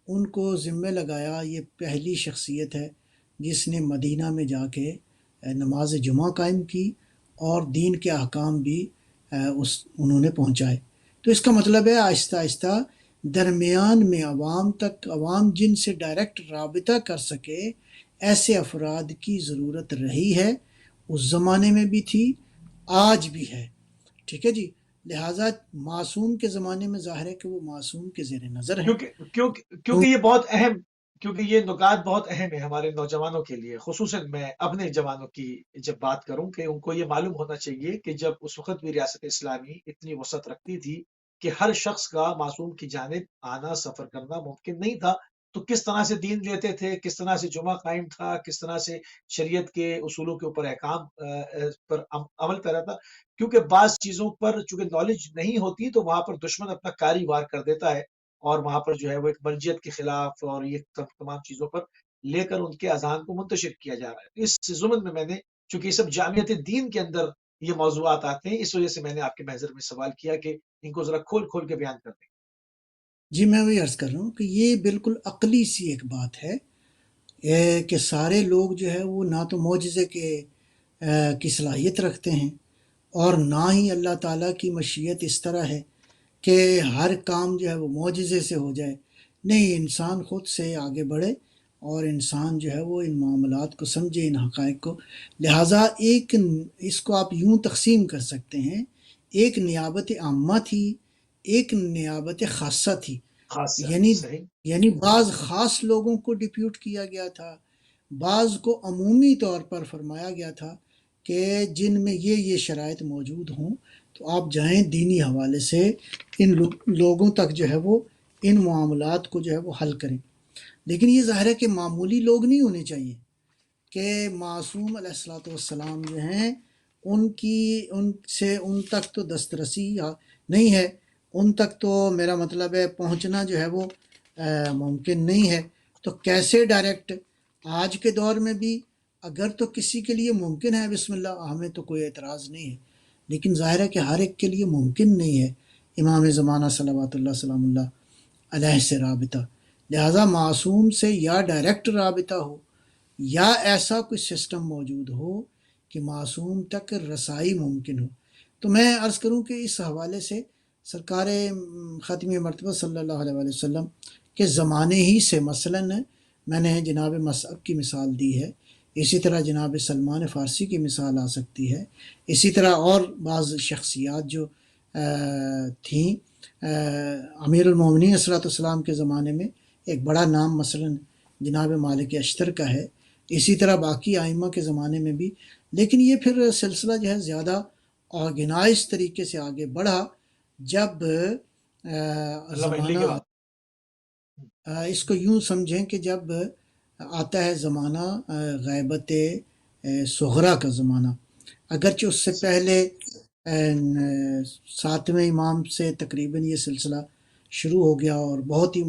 S1: ان کو ذمہ لگایا. یہ پہلی شخصیت ہے جس نے مدینہ میں جا کے نماز جمعہ قائم کی اور دین کے احکام بھی انہوں نے پہنچائے. تو اس کا مطلب ہے آہستہ آہستہ درمیان میں عوام جن سے ڈائریکٹ رابطہ کر سکے، ایسے افراد کی ضرورت رہی ہے. اس زمانے میں بھی تھی، آج بھی ہے. ٹھیک ہے جی. لہٰذا معصوم کے زمانے میں ظاہر ہے کہ وہ معصوم کے زیر نظر ہیں.
S2: کیونکہ یہ بہت اہم، کیونکہ یہ نکات بہت اہم ہے ہمارے نوجوانوں کے لیے. خصوصاً میں اپنے جوانوں کی جب بات کروں کہ ان کو یہ معلوم ہونا چاہیے کہ جب اس وقت بھی ریاست اسلامی اتنی وسعت رکھتی تھی کہ ہر شخص کا معصوم کی جانب آنا سفر کرنا ممکن نہیں تھا، تو کس طرح سے دین لیتے تھے، کس طرح سے جمعہ قائم تھا، کس طرح سے شریعت کے اصولوں کے اوپر احکام پر عمل کر رہا تھا. کیونکہ بعض چیزوں پر چونکہ نالج نہیں ہوتی تو وہاں پر دشمن اپنا کاری وار کر دیتا ہے، اور وہاں پر جو ہے وہ ایک مرجیت کے خلاف اور یہ تمام چیزوں پر لے کر ان کے اذہان کو منتشر کیا جا رہا ہے. اس ضمن میں نے، چونکہ یہ سب جامعت دین کے اندر یہ موضوعات آتے ہیں، اس وجہ سے میں نے آپ کے محضر میں سوال کیا کہ ان کو ذرا کھول کھول کے بیان کر دیں.
S1: جی، میں وہی عرض کر رہا ہوں کہ یہ بالکل عقلی سی ایک بات ہے کہ سارے لوگ جو ہے وہ نہ تو معجزے کی صلاحیت رکھتے ہیں، اور نہ ہی اللہ تعالیٰ کی مشیت اس طرح ہے کہ ہر کام جو ہے وہ معجزے سے ہو جائے. نہیں، انسان خود سے آگے بڑھے اور انسان جو ہے وہ ان معاملات کو سمجھے، ان حقائق کو. لہٰذا اس کو آپ یوں تقسیم کر سکتے ہیں، ایک نیابت عامہ تھی، ایک نیابت خاصہ تھی. یعنی بعض خاص لوگوں کو ڈپیوٹ کیا گیا تھا، بعض کو عمومی طور پر فرمایا گیا تھا کہ جن میں یہ شرائط موجود ہوں تو آپ جائیں دینی حوالے سے ان لوگوں تک جو ہے وہ ان معاملات کو جو ہے وہ حل کریں. لیکن یہ ظاہر ہے کہ معمولی لوگ نہیں ہونے چاہیے کہ معصوم علیہ الصلوۃ والسلام جو ہیں ان تک تو دسترسی نہیں ہے، ان تک تو میرا مطلب ہے پہنچنا جو ہے وہ ممکن نہیں ہے. تو کیسے ڈائریکٹ؟ آج کے دور میں بھی اگر تو کسی کے لیے ممکن ہے، بسم اللہ، ہمیں تو کوئی اعتراض نہیں ہے. لیکن ظاہر ہے کہ ہر ایک کے لیے ممکن نہیں ہے. امام زمانہ صلوات اللہ سلام اللہ علیہ سے رابطہ. لہٰذا معصوم سے یا ڈائریکٹ رابطہ ہو یا ایسا کوئی سسٹم موجود ہو کہ معصوم تک رسائی ممکن ہو. تو میں عرض کروں کہ اس حوالے سے سرکار خاتم مرتبہ صلی اللہ علیہ وآلہ وسلم کے زمانے ہی سے مثلاً میں نے جناب مصعب کی مثال دی ہے، اسی طرح جناب سلمان فارسی کی مثال آ سکتی ہے، اسی طرح اور بعض شخصیات جو تھیں. امیر المومنین علیہ السلام کے زمانے میں ایک بڑا نام مثلاً جناب مالک اشتر کا ہے، اسی طرح باقی آئمہ کے زمانے میں بھی. لیکن یہ پھر سلسلہ جو ہے زیادہ آرگنائز طریقے سے آگے بڑھا جب زمانہ، اس کو یوں سمجھیں کہ جب آتا ہے زمانہ غیبت صغرا کا زمانہ. اگرچہ اس سے پہلے ساتویں امام سے تقریباً یہ سلسلہ شروع ہو گیا اور بہت ہی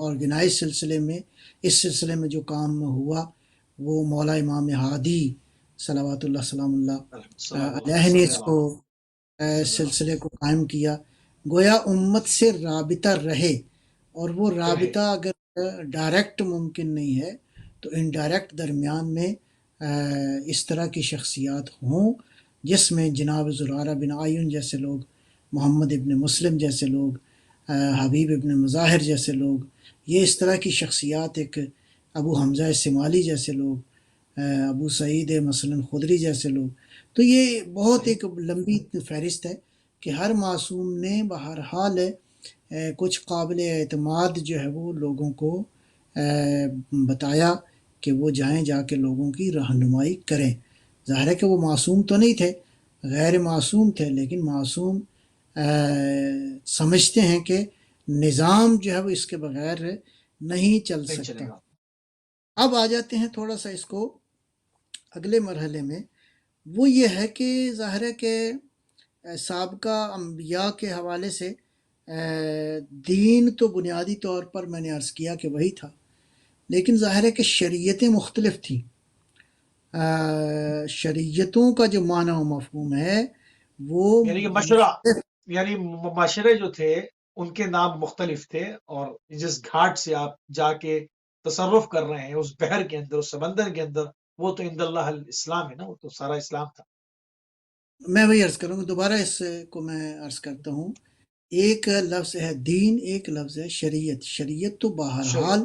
S1: آرگنائز سلسلے میں اس سلسلے میں جو کام ہوا وہ مولا امام ہادی صلوات اللہ سلام اللہ علیہ نے اس کو سلسلے کو قائم کیا. گویا امت سے رابطہ رہے، اور وہ رابطہ اگر ڈائریکٹ ممکن نہیں ہے تو انڈائریکٹ درمیان میں اس طرح کی شخصیات ہوں جس میں جناب زرارہ بن عیون جیسے لوگ، محمد ابن مسلم جیسے لوگ، حبیب ابن مظاہر جیسے لوگ، یہ اس طرح کی شخصیات، ایک ابو حمزہ سمالی جیسے لوگ، ابو سعید مثلاً خدری جیسے لوگ. تو یہ بہت ایک لمبی فہرست ہے کہ ہر معصوم نے بہرحال کچھ قابل اعتماد جو ہے وہ لوگوں کو بتایا کہ وہ جائیں، جا کے لوگوں کی رہنمائی کریں. ظاہر ہے کہ وہ معصوم تو نہیں تھے، غیر معصوم تھے، لیکن معصوم سمجھتے ہیں کہ نظام جو ہے وہ اس کے بغیر نہیں چل سکتا. اب آ جاتے ہیں تھوڑا سا اس کو اگلے مرحلے میں. وہ یہ ہے کہ ظاہر ہے کہ سابقہ انبیاء کے حوالے سے دین تو بنیادی طور پر میں نے عرض کیا کہ وہی تھا، لیکن ظاہر ہے کہ شریعتیں مختلف تھیں. شریعتوں کا جو معنی و مفہوم ہے وہ
S2: یعنی کہ مشورہ، یعنی معاشرے جو تھے ان کے نام مختلف تھے، اور جس گھاٹ سے آپ جا کے تصرف کر رہے ہیں اس بحر کے اندر، اس سمندر کے اندر، وہ تو عند اللہ الاسلام ہے نا، وہ تو سارا اسلام تھا.
S1: میں وہی عرض کروں گا، دوبارہ اس کو میں عرض کرتا ہوں. ایک لفظ ہے دین، ایک لفظ ہے شریعت. شریعت تو بہرحال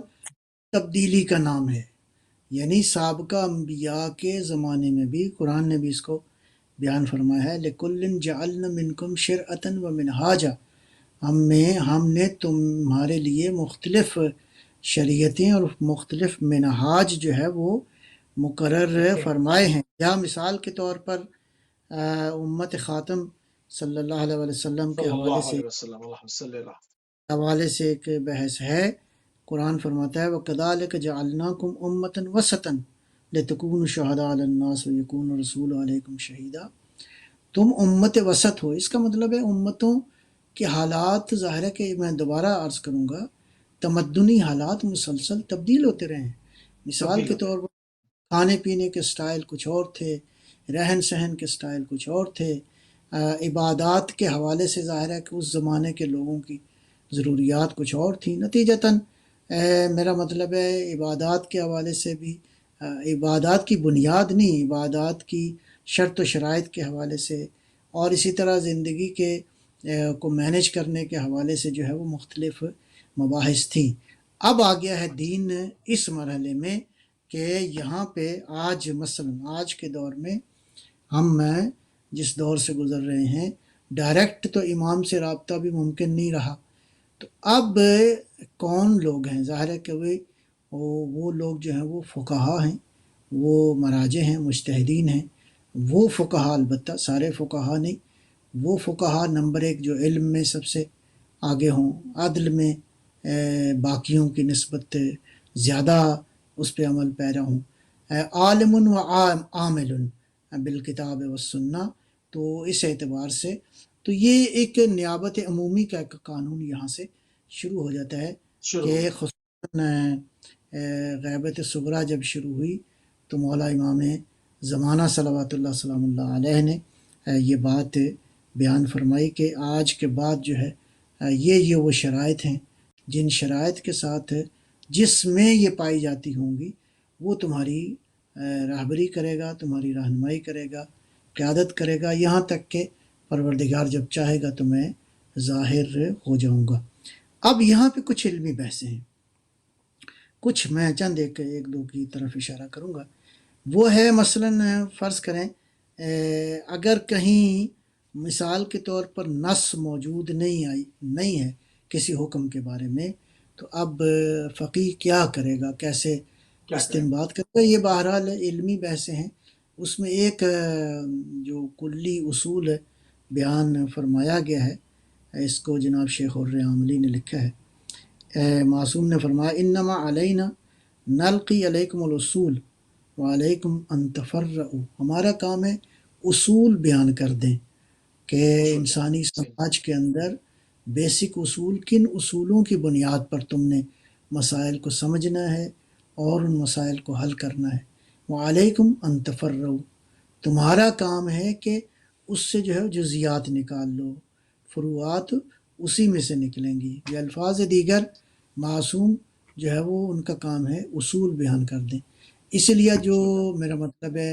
S1: تبدیلی کا نام ہے، یعنی سابقہ انبیاء کے زمانے میں بھی قرآن نے بھی اس کو بیان فرمایا ہے، لِكُلٍّ جَعَلْنَا مِنْكُمْ شِرْعَةً وَمِنْهَاجًا. ہم نے تمہارے لیے مختلف شریعتیں اور مختلف منہاج جو ہے وہ مقرر فرمائے ہیں. یا مثال کے طور پر امت خاتم صلی اللہ علیہ وسلم کے حوالے سے ایک بحث ہے. قرآن فرماتا ہے وَكَذَلِكَ جَعَلْنَاكُمْ أُمَّةً وَسَطًا لِتَكُونُوا شُهَدَاءَ عَلَى النَّاسِ وَيَكُونَ الرَّسُولُ عَلَيْكُمْ شَهِيدًا. تم امت وسط ہو، اس کا مطلب ہے امتوں کے حالات، ظاہر ہے کہ میں دوبارہ عرض کروں گا، تمدنی حالات مسلسل تبدیل ہوتے رہے ہیں. مثال کے طور پر کھانے پینے کے سٹائل کچھ اور تھے، رہن سہن کے سٹائل کچھ اور تھے، عبادات کے حوالے سے ظاہر ہے کہ اس زمانے کے لوگوں کی ضروریات کچھ اور تھیں. نتیجتاً میرا مطلب ہے عبادات کے حوالے سے بھی، عبادات کی بنیاد نہیں، عبادات کی شرط و شرائط کے حوالے سے، اور اسی طرح زندگی کے کو مینج کرنے کے حوالے سے جو ہے وہ مختلف مباحث تھیں. اب آ گیا ہے دین اس مرحلے میں کہ یہاں پہ آج مثلاً آج کے دور میں ہم جس دور سے گزر رہے ہیں، ڈائریکٹ تو امام سے رابطہ بھی ممکن نہیں رہا. تو اب کون لوگ ہیں؟ ظاہر ہے کہ وہ لوگ جو ہیں وہ فقہا ہیں، وہ مراجع ہیں، مجتہدین ہیں. وہ فقہا، البتہ سارے فقہا نہیں، وہ فقہا نمبر ایک جو علم میں سب سے آگے ہوں، عدل میں باقیوں کی نسبت زیادہ اس پہ عمل پیرا ہوں، عالم و عامل بالکتاب والسنہ. تو اس اعتبار سے تو یہ ایک نیابت عمومی کا ایک قانون یہاں سے شروع ہو جاتا ہے کہ خصوصاً غیبت صغرا جب شروع ہوئی تو مولا امام زمانہ صلوات اللہ سلام اللہ علیہ نے یہ بات بیان فرمائی کہ آج کے بعد جو ہے یہ وہ شرائط ہیں جن شرائط کے ساتھ جس میں یہ پائی جاتی ہوں گی وہ تمہاری راہبری کرے گا، تمہاری رہنمائی کرے گا، قیادت کرے گا، یہاں تک کہ پروردگار جب چاہے گا تو میں ظاہر ہو جاؤں گا۔ اب یہاں پہ کچھ علمی بحثیں ہیں، کچھ میں چند ایک دو کی طرف اشارہ کروں گا۔ وہ ہے مثلاً فرض کریں اگر کہیں مثال کے طور پر نص موجود نہیں ہے کسی حکم کے بارے میں، تو اب فقیہ کیا کرے گا، کیسے
S2: کیا کریں؟
S1: استنباط کرے گا؟ یہ بہرحال علمی بحثیں ہیں۔ اس میں ایک جو کلی اصول بیان فرمایا گیا ہے، اس کو جناب شیخ عاملی نے لکھا ہے۔ معصوم نے فرمایا انما علینا نلقی علیکم الاصول وعلیکم ان تفرعوا، ہمارا کام ہے اصول بیان کر دیں کہ انسانی سماج کے اندر بیسک اصول، کن اصولوں کی بنیاد پر تم نے مسائل کو سمجھنا ہے اور ان مسائل کو حل کرنا ہے۔ وعلیکم ان تفرعوا، تمہارا کام ہے کہ اس سے جو ہے جزیات نکال لو، فروعات اسی میں سے نکلیں گی۔ یہ الفاظ دیگر معصوم جو ہے وہ ان کا کام ہے اصول بیان کر دیں۔ اسی لیے جو میرا مطلب ہے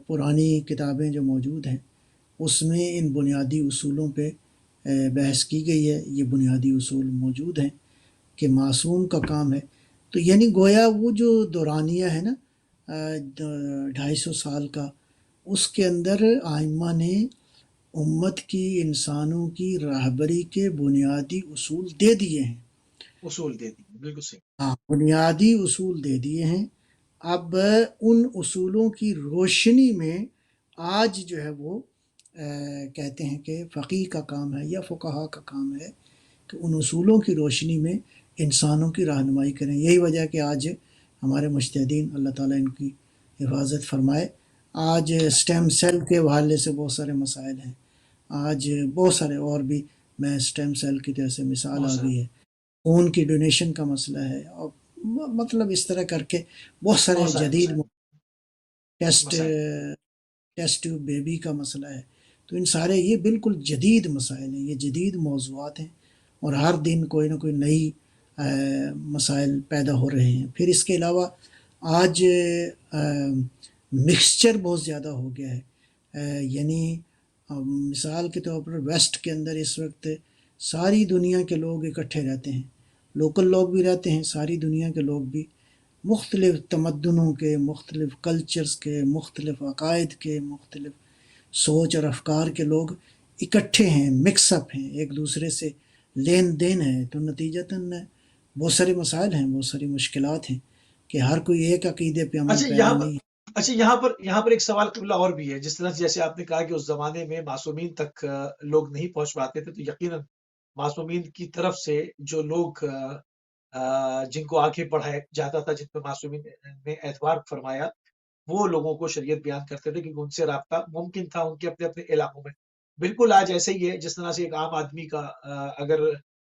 S1: پرانی کتابیں جو موجود ہیں اس میں ان بنیادی اصولوں پہ بحث کی گئی ہے، یہ بنیادی اصول موجود ہیں کہ معصوم کا کام ہے۔ تو یعنی گویا وہ جو دورانیہ ہے نا 250 سال کا، اس کے اندر ائمہ نے امت کی، انسانوں کی راہبری کے بنیادی اصول دے دیے ہیں۔
S2: اصول دے دیے، بالکل صحیح۔
S1: ہاں، بنیادی اصول دے دیے ہیں۔ اب ان اصولوں کی روشنی میں آج جو ہے وہ کہتے ہیں کہ فقیہ کا کام ہے یا فقہا کا کام ہے کہ ان اصولوں کی روشنی میں انسانوں کی رہنمائی کریں۔ یہی وجہ ہے کہ آج ہمارے مجتہدین، اللہ تعالیٰ ان کی حفاظت فرمائے، آج سٹیم سیل کے حوالے سے بہت سارے مسائل ہیں، آج بہت سارے اور بھی، میں سٹیم سیل کی طرح سے مثال آ گئی ہے، خون کی ڈونیشن کا مسئلہ ہے، اور مطلب اس طرح کر کے بہت سارے جدید ٹیسٹ ٹیوب بیبی کا مسئلہ ہے۔ تو ان سارے یہ بالکل جدید مسائل ہیں، یہ جدید موضوعات ہیں، اور ہر دن کوئی نہ کوئی نئی مسائل پیدا ہو رہے ہیں۔ پھر اس کے علاوہ آج مکسچر بہت زیادہ ہو گیا ہے، یعنی مثال کے طور پر ویسٹ کے اندر اس وقت ساری دنیا کے لوگ اکٹھے رہتے ہیں، لوکل لوگ بھی رہتے ہیں، ساری دنیا کے لوگ بھی، مختلف تمدنوں کے، مختلف کلچرز کے، مختلف عقائد کے، مختلف سوچ اور افکار کے لوگ اکٹھے ہیں، مکس اپ ہیں، ایک دوسرے سے لین دین ہے۔ تو نتیجتاً بہت سارے مسائل ہیں، بہت ساری مشکلات ہیں کہ ہر کوئی ایک عقیدے پہ عمل پیرا نہیں۔
S2: اچھا، یہاں پر ایک سوال قبلہ اور بھی ہے، جس طرح جیسے آپ نے کہا کہ اس زمانے میں معصومین تک لوگ نہیں پہنچ پاتے تھے، تو یقیناً معصومین کی طرف سے جو لوگ جن کو آگے بڑھایا جاتا تھا، جن پہ معصومین نے اعتبار فرمایا، وہ لوگوں کو شریعت بیان کرتے تھے کیونکہ ان سے رابطہ ممکن تھا ان کے اپنے اپنے علاقوں میں۔ بالکل آج ایسے ہی ہے، جس طرح سے ایک عام آدمی کا اگر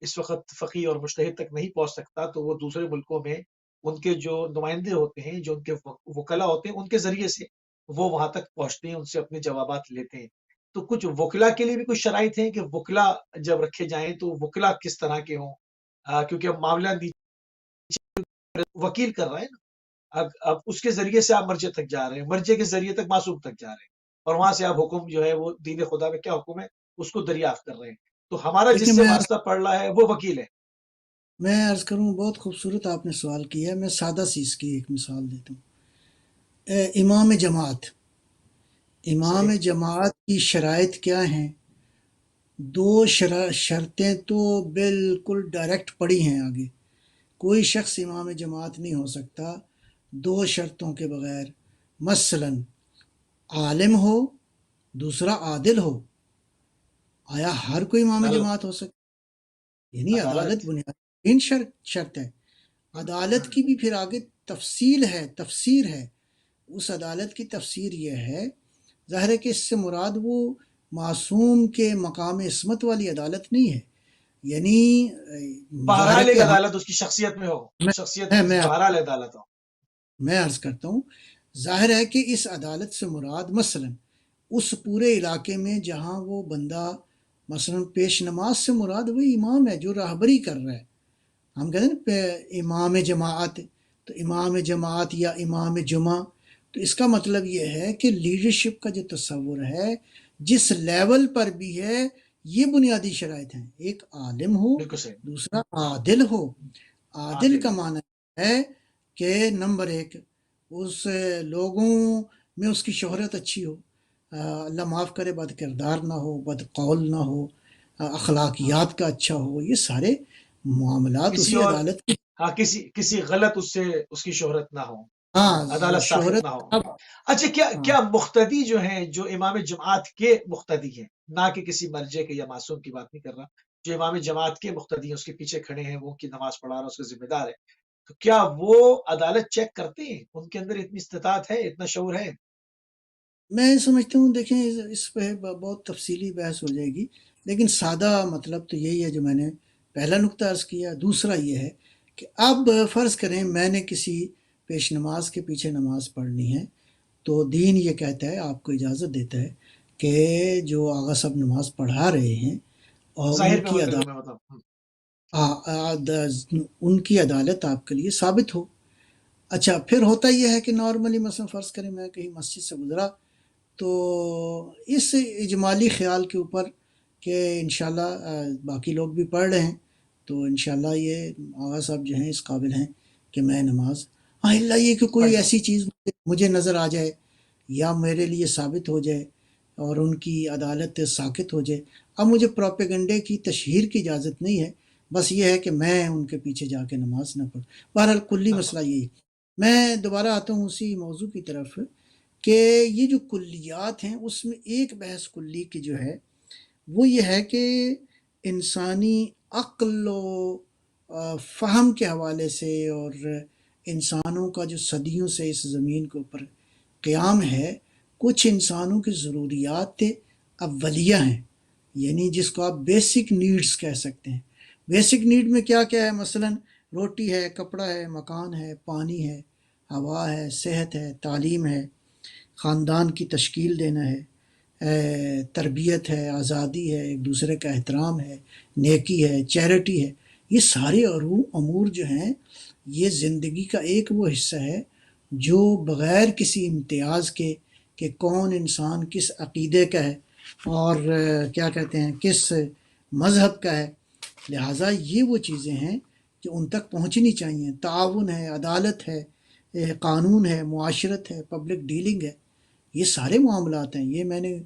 S2: اس وقت فقیہ اور مجتہد تک نہیں پہنچ سکتا، تو وہ دوسرے ملکوں میں ان کے جو نمائندے ہوتے ہیں، جو ان کے وکلا ہوتے ہیں، ان کے ذریعے سے وہ وہاں تک پہنچتے ہیں، ان سے اپنے جوابات لیتے ہیں۔ تو کچھ وکلا کے لیے بھی کچھ شرائط ہیں کہ وکلا جب رکھے جائیں تو وکلا کس طرح کے ہوں، کیونکہ اب معاملہ وکیل کر رہا ہے نا، اب اس کے ذریعے سے آپ مرجع تک جا رہے ہیں، مرجع کے ذریعے تک معصوم تک جا رہے ہیں، اور وہاں سے آپ حکم جو ہے وہ دین خدا میں کیا حکم ہے اس کو دریافت کر رہے ہیں۔ تو ہمارا جس سے واسطہ پڑ رہا ہے وہ وکیل ہے۔
S1: میں عرض کروں، بہت خوبصورت آپ نے سوال کیا ہے، میں سادہ سی اس کی ایک مثال دیتا ہوں۔ امام جماعت کی شرائط کیا ہیں؟ دو شرطیں تو بالکل ڈائریکٹ پڑی ہیں آگے، کوئی شخص امام جماعت نہیں ہو سکتا دو شرطوں کے بغیر۔ مثلا عالم ہو، دوسرا عادل ہو۔ آیا ہر کوئی امام جماعت ہو سکتا؟ یعنی عدالت بنیادی شرط ہے۔ عدالت کی بھی پھر آگے تفسیر ہے۔ اس عدالت کی تفسیر یہ ہے، ظاہر ہے کہ اس سے مراد وہ معصوم کے مقام عصمت والی عدالت نہیں ہے، یعنی
S2: بہرحال ایک عدالت اس کی شخصیت میں ہو، شخصیت بہرحال عدالت ہو۔
S1: میں عرض کرتا ہوں، ظاہر ہے کہ اس عدالت سے مراد مثلا اس پورے علاقے میں جہاں وہ بندہ مثلا پیش نماز سے مراد وہی امام ہے جو راہبری کر رہا ہے. ہم کہتے ہیں نا امام جماعت، تو امام جماعت یا امام جمعہ، تو اس کا مطلب یہ ہے کہ لیڈرشپ کا جو تصور ہے جس لیول پر بھی ہے، یہ بنیادی شرائط ہیں. ایک عالم ہو،
S2: بالکل صحیح.
S1: دوسرا عادل ہو. عادل
S2: عادل
S1: کا
S2: ہو.
S1: معنی ہے کہ نمبر ایک، اس لوگوں میں اس کی شہرت اچھی ہو، اللہ معاف کرے بد کردار نہ ہو، بد قول نہ ہو،
S2: ہاں.
S1: اخلاقیات کا اچھا ہو. یہ سارے معاملات
S2: کسی
S1: اسی
S2: اور،
S1: عدالت کی.
S2: ہاں، کسی غلط اس سے اس کی شہرت نہ ہو،
S1: ہاں
S2: عدالت ساخط
S1: شہرت.
S2: نہ ہو.
S1: اب
S2: اچھا،
S1: ہاں
S2: کیا مقتدی جو ہیں، جو امام جماعت کے مقتدی ہیں، نہ کہ کسی مرجع کے یا معصوم کی بات نہیں کر رہا، جو امام جماعت کے مقتدی ہیں، اس کے پیچھے کھڑے ہیں، وہ ان کی نماز پڑھا رہا ہے، اس کا ذمہ دار ہے، تو کیا وہ عدالت چیک کرتے ہیں؟ ان کے اندر اتنی استطاعت ہے، اتنا شعور ہے؟
S1: میں سمجھتا ہوں، دیکھیں اس پہ بہت تفصیلی بحث ہو جائے گی، لیکن سادہ مطلب تو یہی ہے جو میں نے پہلا نقطہ عرض کیا. دوسرا یہ ہے کہ اب فرض کریں میں نے کسی پیش نماز کے پیچھے نماز پڑھنی ہے، تو دین یہ کہتا ہے، آپ کو اجازت دیتا ہے کہ جو آغا صاحب نماز پڑھا رہے ہیں اور
S2: ظاہر پہ عمل کرنے میں مطلب.
S1: ان کی عدالت آپ کے لیے ثابت ہو. اچھا، پھر ہوتا یہ ہے کہ نارملی مثلا فرض کریں میں کہیں مسجد سے گزرا، تو اس اجمالی خیال کے اوپر کہ انشاءاللہ باقی لوگ بھی پڑھ رہے ہیں، تو انشاءاللہ یہ آغا صاحب جو ہیں اس قابل ہیں کہ میں نماز، ہاں اللہ یہ کہ کوئی
S2: پڑھ جاؤ.
S1: ایسی چیز مجھے نظر آ جائے یا میرے لیے ثابت ہو جائے اور ان کی عدالت ساکت ہو جائے. اب مجھے پروپیگنڈے کی تشہیر کی اجازت نہیں ہے، بس یہ ہے کہ میں ان کے پیچھے جا کے نماز نہ پڑھوں. بہرحال کلی
S2: نہ
S1: مسئلہ
S2: پڑھ.
S1: یہی. میں دوبارہ آتا ہوں اسی موضوع کی طرف کہ یہ جو کلیات ہیں اس میں ایک بحث کلی کی جو ہے وہ یہ ہے کہ انسانی عقل و فہم کے حوالے سے اور انسانوں کا جو صدیوں سے اس زمین کے اوپر قیام ہے، کچھ انسانوں کی ضروریات اولیہ ہیں، یعنی جس کو آپ بیسک نیڈز کہہ سکتے ہیں. بیسک نیڈ میں کیا کیا ہے؟ مثلا روٹی ہے، کپڑا ہے، مکان ہے، پانی ہے، ہوا ہے، صحت ہے، تعلیم ہے، خاندان کی تشکیل دینا ہے، تربیت ہے، آزادی ہے، ایک دوسرے کا احترام ہے، نیکی ہے، چیریٹی ہے. یہ سارے امور جو ہیں یہ زندگی کا ایک وہ حصہ ہے جو بغیر کسی امتیاز کے کہ کون انسان کس عقیدے کا ہے اور کیا کہتے ہیں کس مذہب کا ہے، لہٰذا یہ وہ چیزیں ہیں کہ ان تک پہنچنی چاہیے. تعاون ہے، عدالت ہے، قانون ہے، معاشرت ہے، پبلک ڈیلنگ ہے، یہ سارے معاملات ہیں. یہ میں نے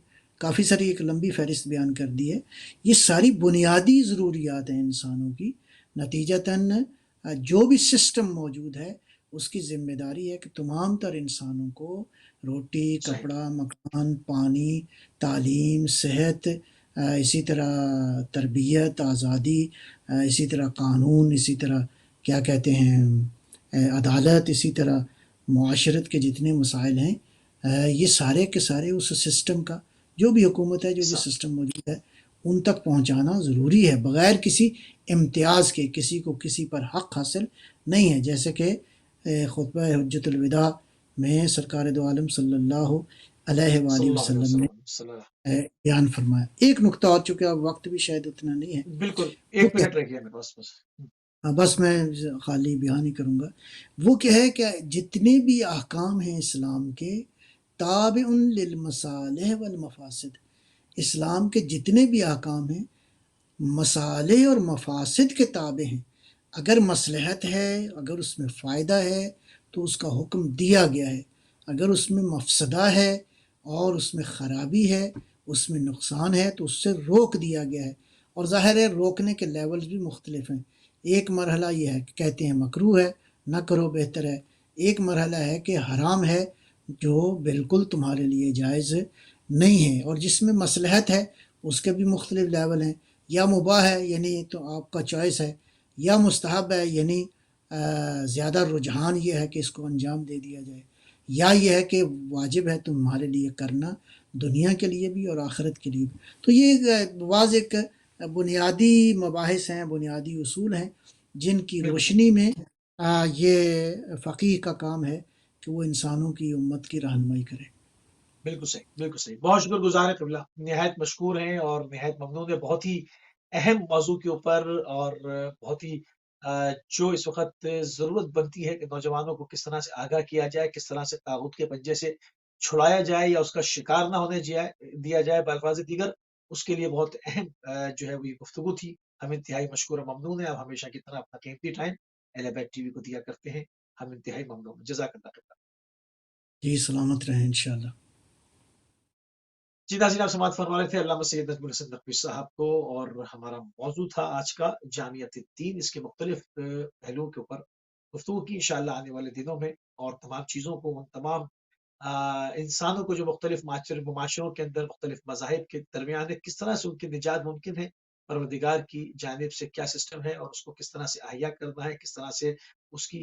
S1: کافی ساری ایک لمبی فہرست بیان کر دی ہے. یہ ساری بنیادی ضروریات ہیں انسانوں کی. نتیجتاً جو بھی سسٹم موجود ہے اس کی ذمہ داری ہے کہ تمام تر انسانوں کو روٹی،
S2: صحیح.
S1: کپڑا، مکان، پانی، تعلیم، صحت، اسی طرح تربیت، آزادی، اسی طرح قانون، اسی طرح کیا کہتے ہیں عدالت، اسی طرح معاشرت کے جتنے مسائل ہیں، یہ سارے کے سارے اس سسٹم کا، جو بھی حکومت ہے، جو بھی سسٹم موجود ہے، ان تک پہنچانا ضروری ہے بغیر کسی امتیاز کے. کسی کو کسی پر حق حاصل نہیں ہے، جیسے کہ خطبہ حجت الوداع میں سرکار دو عالم صلی اللہ علیہ
S2: صلی
S1: وآلہ
S2: اللہ علیہ
S1: وسلم نے
S2: وسلم. صلی اللہ.
S1: بیان فرمایا. ایک نقطہ اور، چونکہ اب وقت بھی شاید اتنا نہیں ہے،
S2: بالکل.
S1: وہ
S2: 1
S1: کیا،
S2: منٹ رہ گیا میرے پاس بس.
S1: بس میں خالی بیان ہی کروں گا. وہ کیا ہے کہ جتنے بھی احکام ہیں اسلام کے تابع للمصالح والمفاسد، اسلام کے جتنے بھی احکام ہیں مصالح اور مفاسد کے تابع ہیں. اگر مصلحت ہے، اگر اس میں فائدہ ہے تو اس کا حکم دیا گیا ہے، اگر اس میں مفسدہ ہے اور اس میں خرابی ہے، اس میں نقصان ہے، تو اس سے روک دیا گیا ہے. اور ظاہر ہے روکنے کے لیولز بھی مختلف ہیں. ایک مرحلہ یہ ہے کہ کہتے ہیں مکروہ ہے، نہ کرو بہتر ہے. ایک مرحلہ ہے کہ حرام ہے، جو بالکل تمہارے لیے جائز نہیں ہے. اور جس میں مصلحت ہے اس کے بھی مختلف لیول ہیں. یا مباح ہے، یعنی تو آپ کا چوائس ہے، یا مستحب ہے، یعنی زیادہ رجحان یہ ہے کہ اس کو انجام دے دیا جائے، یا یہ ہے کہ واجب ہے تمہارے لیے کرنا، دنیا کے لیے بھی اور آخرت کے لیے بھی. تو یہ بعض ایک بنیادی مباحث ہیں، بنیادی اصول ہیں جن کی
S2: بالکل صحیح.
S1: روشنی میں یہ فقیہ کا کام ہے کہ وہ انسانوں کی امت کی رہنمائی کرے.
S2: بالکل صحیح، بالکل صحیح. بہت شکر گزار ہیں قبلہ، نہایت مشکور ہیں اور نہایت ممنون ہیں. بہت ہی اہم موضوع کے اوپر اور بہت ہی جو اس وقت ضرورت بنتی ہے کہ نوجوانوں کو کس طرح سے آگاہ کیا جائے، کس طرح سے طاغوت کے پنجے سے چھڑایا جائے یا اس کا شکار نہ ہونے دیا جائے بالفاظ دیگر. اس کے لیے بہت اہم جو ہے وہ یہ گفتگو تھی. ہم انتہائی مشکور و ممنون ہیں. اب ہمیشہ کی طرح اپنا قیمتی ٹائم اہل بیت ٹی وی کو دیا کرتے ہیں. ہم انتہائی ممنون ہیں. جزاک اللہ خیر.
S1: جی سلامت رہیں انشاءاللہ.
S2: جی ناظرین، آپ سماعت فرما رہے تھے علامہ سید نجم الحسن نقوی صاحب کو، اور ہمارا موضوع تھا آج کا جامعۃ الدین. اس کے مختلف پہلوؤں کے اوپر گفتگو کی انشاءاللہ آنے والے دنوں میں، اور تمام چیزوں کو، ان تمام انسانوں کو جو مختلف معاشروں کے اندر مختلف مذاہب کے درمیان ہے، کس طرح سے ان کی نجات ممکن ہے، پروردگار کی جانب سے کیا سسٹم ہے اور اس کو کس طرح سے احیا کرنا ہے، کس طرح سے اس کی